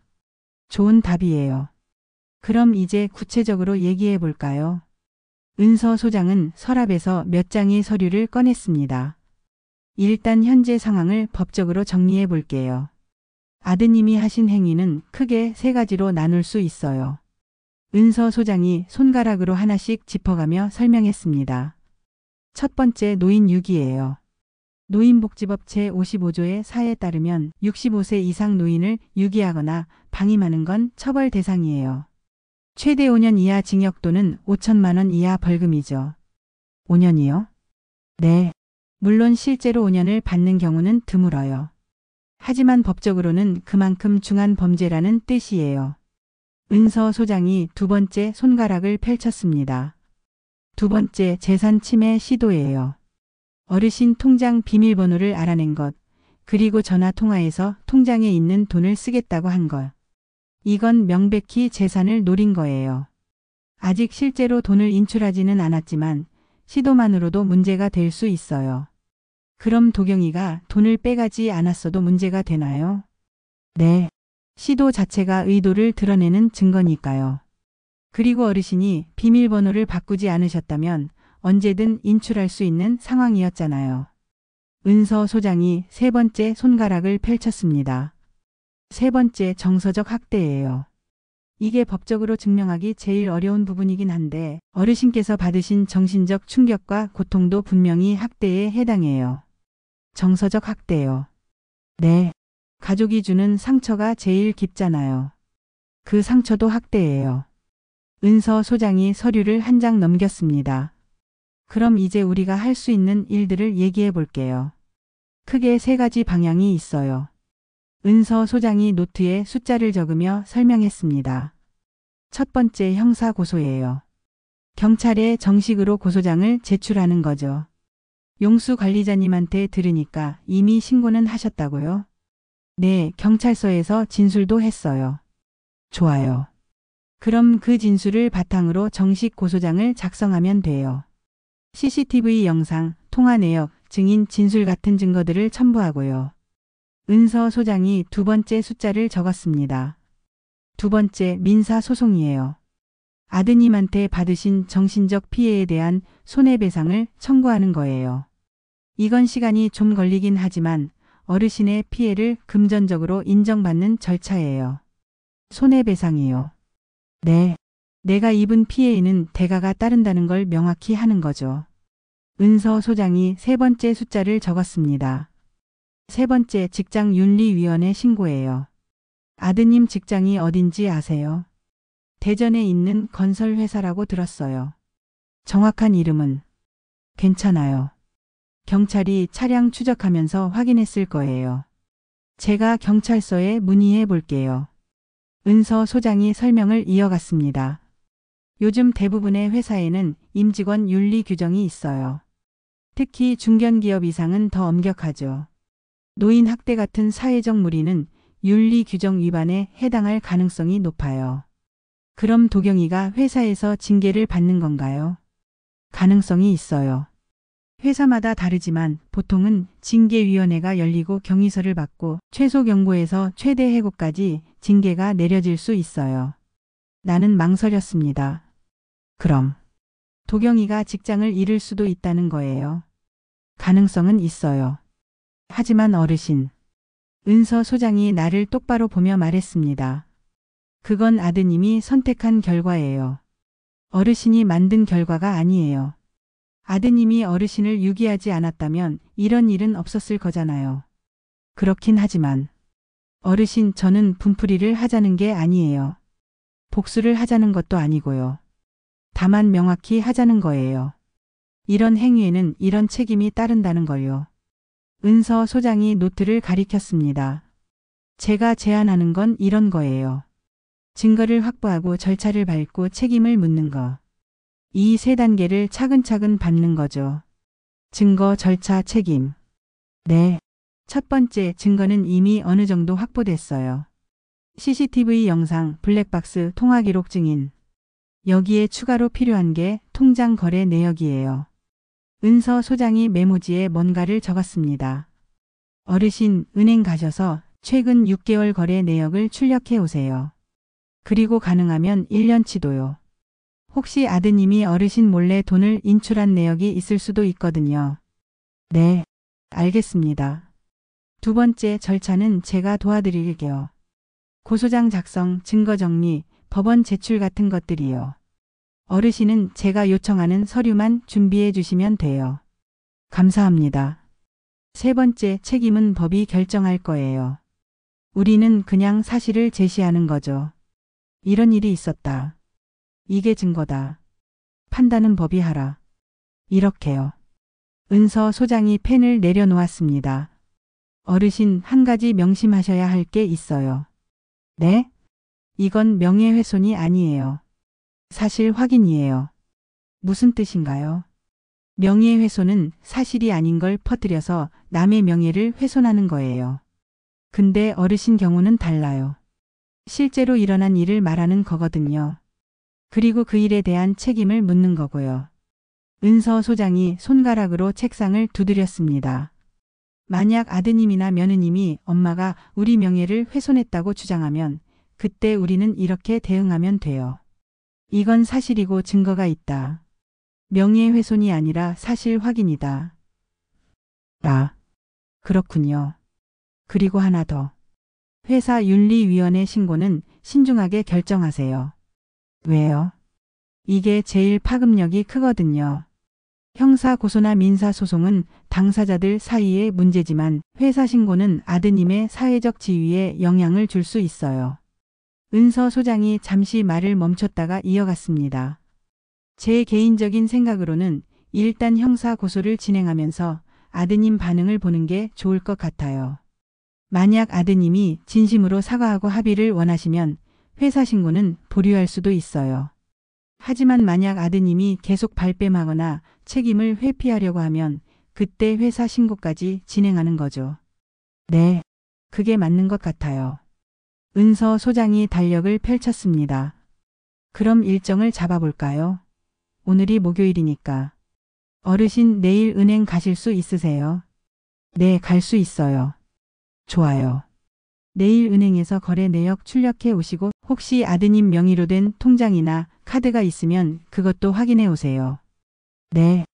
좋은 답이에요. 그럼 이제 구체적으로 얘기해 볼까요? 은서 소장은 서랍에서 몇 장의 서류를 꺼냈습니다. 일단 현재 상황을 법적으로 정리해 볼게요. 아드님이 하신 행위는 크게 세 가지로 나눌 수 있어요. 은서 소장이 손가락으로 하나씩 짚어가며 설명했습니다. 첫 번째 노인유기예요. 노인복지법 제55조의 4에 따르면 65세 이상 노인을 유기하거나 방임하는 건 처벌 대상이에요. 최대 5년 이하 징역 또는 5천만 원 이하 벌금이죠. 5년이요? 네. 물론 실제로 5년을 받는 경우는 드물어요. 하지만 법적으로는 그만큼 중한 범죄라는 뜻이에요. 은서 소장이 두 번째 손가락을 펼쳤습니다. 두 번째 재산 침해 시도예요. 어르신 통장 비밀번호를 알아낸 것, 그리고 전화 통화에서 통장에 있는 돈을 쓰겠다고 한 것. 이건 명백히 재산을 노린 거예요. 아직 실제로 돈을 인출하지는 않았지만 시도만으로도 문제가 될 수 있어요. 그럼 도경이가 돈을 빼가지 않았어도 문제가 되나요? 네. 시도 자체가 의도를 드러내는 증거니까요. 그리고 어르신이 비밀번호를 바꾸지 않으셨다면 언제든 인출할 수 있는 상황이었잖아요. 은서 소장이 세 번째 손가락을 펼쳤습니다. 세 번째 정서적 학대예요. 이게 법적으로 증명하기 제일 어려운 부분이긴 한데 어르신께서 받으신 정신적 충격과 고통도 분명히 학대에 해당해요. 정서적 학대요. 네. 가족이 주는 상처가 제일 깊잖아요. 그 상처도 학대예요. 은서 소장이 서류를 한 장 넘겼습니다. 그럼 이제 우리가 할 수 있는 일들을 얘기해 볼게요. 크게 세 가지 방향이 있어요. 은서 소장이 노트에 숫자를 적으며 설명했습니다. 첫 번째 형사 고소예요. 경찰에 정식으로 고소장을 제출하는 거죠. 용수 관리자님한테 들으니까 이미 신고는 하셨다고요? 네, 경찰서에서 진술도 했어요. 좋아요. 그럼 그 진술을 바탕으로 정식 고소장을 작성하면 돼요. CCTV 영상, 통화 내역, 증인 진술 같은 증거들을 첨부하고요. 은서 소장이 두 번째 숫자를 적었습니다. 두 번째 민사소송이에요. 아드님한테 받으신 정신적 피해에 대한 손해배상을 청구하는 거예요. 이건 시간이 좀 걸리긴 하지만 어르신의 피해를 금전적으로 인정받는 절차예요. 손해배상이요. 네. 내가 입은 피해에는 대가가 따른다는 걸 명확히 하는 거죠. 은서 소장이 세 번째 숫자를 적었습니다. 세 번째 직장윤리위원회 신고예요. 아드님 직장이 어딘지 아세요? 대전에 있는 건설회사라고 들었어요. 정확한 이름은? 괜찮아요. 경찰이 차량 추적하면서 확인했을 거예요. 제가 경찰서에 문의해 볼게요. 은서 소장이 설명을 이어갔습니다. 요즘 대부분의 회사에는 임직원 윤리 규정이 있어요. 특히 중견기업 이상은 더 엄격하죠. 노인 학대 같은 사회적 무리는 윤리 규정 위반에 해당할 가능성이 높아요. 그럼 도경이가 회사에서 징계를 받는 건가요? 가능성이 있어요. 회사마다 다르지만 보통은 징계위원회가 열리고 경위서를 받고 최소 경고에서 최대 해고까지 징계가 내려질 수 있어요. 나는 망설였습니다. 그럼 도경이가 직장을 잃을 수도 있다는 거예요. 가능성은 있어요. 하지만 어르신. 은서 소장이 나를 똑바로 보며 말했습니다. 그건 아드님이 선택한 결과예요. 어르신이 만든 결과가 아니에요. 아드님이 어르신을 유기하지 않았다면 이런 일은 없었을 거잖아요. 그렇긴 하지만 어르신 저는 분풀이를 하자는 게 아니에요. 복수를 하자는 것도 아니고요. 다만 명확히 하자는 거예요. 이런 행위에는 이런 책임이 따른다는 걸요. 은서 소장이 노트를 가리켰습니다. 제가 제안하는 건 이런 거예요. 증거를 확보하고 절차를 밟고 책임을 묻는 거. 이 세 단계를 차근차근 밟는 거죠. 증거, 절차, 책임. 네. 첫 번째 증거는 이미 어느 정도 확보됐어요. CCTV 영상, 블랙박스, 통화 기록 증인. 여기에 추가로 필요한 게 통장 거래 내역이에요. 은서 소장이 메모지에 뭔가를 적었습니다. 어르신, 은행 가셔서 최근 6개월 거래 내역을 출력해 오세요. 그리고 가능하면 1년치도요. 혹시 아드님이 어르신 몰래 돈을 인출한 내역이 있을 수도 있거든요. 네, 알겠습니다. 두 번째 절차는 제가 도와드릴게요. 고소장 작성, 증거 정리, 법원 제출 같은 것들이요. 어르신은 제가 요청하는 서류만 준비해 주시면 돼요. 감사합니다. 세 번째 책임은 법이 결정할 거예요. 우리는 그냥 사실을 제시하는 거죠. 이런 일이 있었다. 이게 증거다. 판단은 법이 하라. 이렇게요. 은서 소장이 펜을 내려놓았습니다. 어르신 한 가지 명심하셔야 할 게 있어요. 네? 이건 명예훼손이 아니에요. 사실 확인이에요. 무슨 뜻인가요? 명예훼손은 사실이 아닌 걸 퍼뜨려서 남의 명예를 훼손하는 거예요. 근데 어르신 경우는 달라요. 실제로 일어난 일을 말하는 거거든요. 그리고 그 일에 대한 책임을 묻는 거고요. 은서 소장이 손가락으로 책상을 두드렸습니다. 만약 아드님이나 며느님이 엄마가 우리 명예를 훼손했다고 주장하면 그때 우리는 이렇게 대응하면 돼요. 이건 사실이고 증거가 있다. 명예훼손이 아니라 사실 확인이다. 아, 그렇군요. 그리고 하나 더. 회사 윤리위원회 신고는 신중하게 결정하세요. 왜요? 이게 제일 파급력이 크거든요. 형사 고소나 민사 소송은 당사자들 사이의 문제지만 회사 신고는 아드님의 사회적 지위에 영향을 줄 수 있어요. 은서 소장이 잠시 말을 멈췄다가 이어갔습니다. 제 개인적인 생각으로는 일단 형사 고소를 진행하면서 아드님 반응을 보는 게 좋을 것 같아요. 만약 아드님이 진심으로 사과하고 합의를 원하시면 회사 신고는 보류할 수도 있어요. 하지만 만약 아드님이 계속 발뺌하거나 책임을 회피하려고 하면 그때 회사 신고까지 진행하는 거죠. 네, 그게 맞는 것 같아요. 은서 소장이 달력을 펼쳤습니다. 그럼 일정을 잡아볼까요? 오늘이 목요일이니까. 어르신 내일 은행 가실 수 있으세요? 네, 갈 수 있어요. 좋아요. 내일 은행에서 거래 내역 출력해 오시고 혹시 아드님 명의로 된 통장이나 카드가 있으면 그것도 확인해 오세요. 네.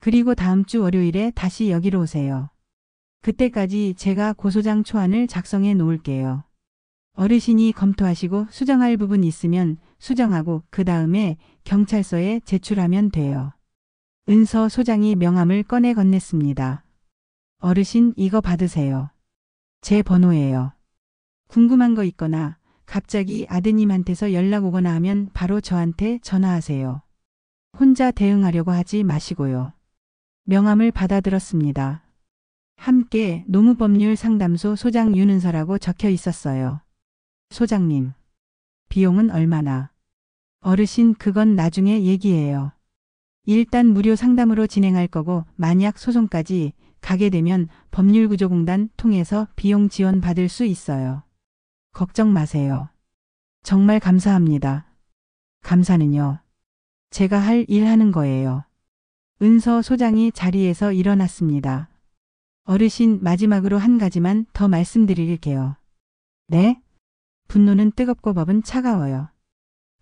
그리고 다음 주 월요일에 다시 여기로 오세요. 그때까지 제가 고소장 초안을 작성해 놓을게요. 어르신이 검토하시고 수정할 부분 있으면 수정하고 그 다음에 경찰서에 제출하면 돼요. 은서 소장이 명함을 꺼내 건넸습니다. 어르신 이거 받으세요. 제 번호예요. 궁금한 거 있거나 갑자기 아드님한테서 연락 오거나 하면 바로 저한테 전화하세요. 혼자 대응하려고 하지 마시고요. 명함을 받아들었습니다. 함께 노무법률 상담소 소장 윤은서라고 적혀 있었어요. 소장님, 비용은 얼마나? 어르신 그건 나중에 얘기해요. 일단 무료 상담으로 진행할 거고 만약 소송까지 가게 되면 법률구조공단 통해서 비용 지원 받을 수 있어요. 걱정 마세요. 정말 감사합니다. 감사는요. 제가 할 일 하는 거예요. 은서 소장이 자리에서 일어났습니다. 어르신 마지막으로 한 가지만 더 말씀드릴게요. 네? 분노는 뜨겁고 법은 차가워요.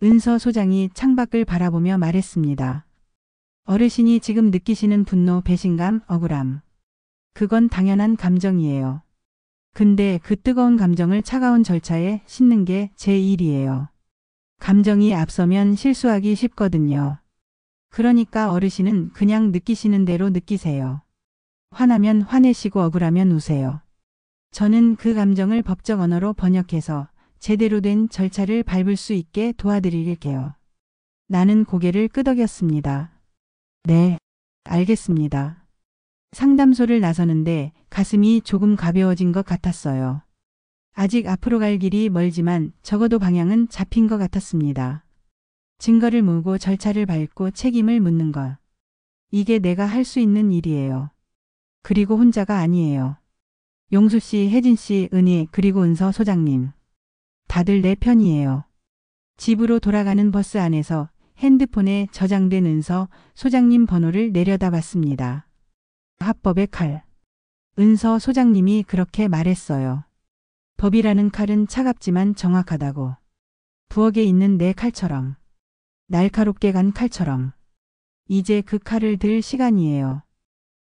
은서 소장이 창밖을 바라보며 말했습니다. 어르신이 지금 느끼시는 분노, 배신감, 억울함. 그건 당연한 감정이에요. 근데 그 뜨거운 감정을 차가운 절차에 싣는 게 제 일이에요. 감정이 앞서면 실수하기 쉽거든요. 그러니까 어르신은 그냥 느끼시는 대로 느끼세요. 화나면 화내시고 억울하면 우세요. 저는 그 감정을 법적 언어로 번역해서 제대로 된 절차를 밟을 수 있게 도와드릴게요. 나는 고개를 끄덕였습니다. 네, 알겠습니다. 상담소를 나서는데 가슴이 조금 가벼워진 것 같았어요. 아직 앞으로 갈 길이 멀지만 적어도 방향은 잡힌 것 같았습니다. 증거를 모으고 절차를 밟고 책임을 묻는 것. 이게 내가 할 수 있는 일이에요. 그리고 혼자가 아니에요. 용수 씨, 혜진 씨, 은희, 그리고 은서 소장님. 다들 내 편이에요. 집으로 돌아가는 버스 안에서 핸드폰에 저장된 은서 소장님 번호를 내려다봤습니다. 합법의 칼. 은서 소장님이 그렇게 말했어요. 법이라는 칼은 차갑지만 정확하다고. 부엌에 있는 내 칼처럼. 날카롭게 간 칼처럼. 이제 그 칼을 들 시간이에요.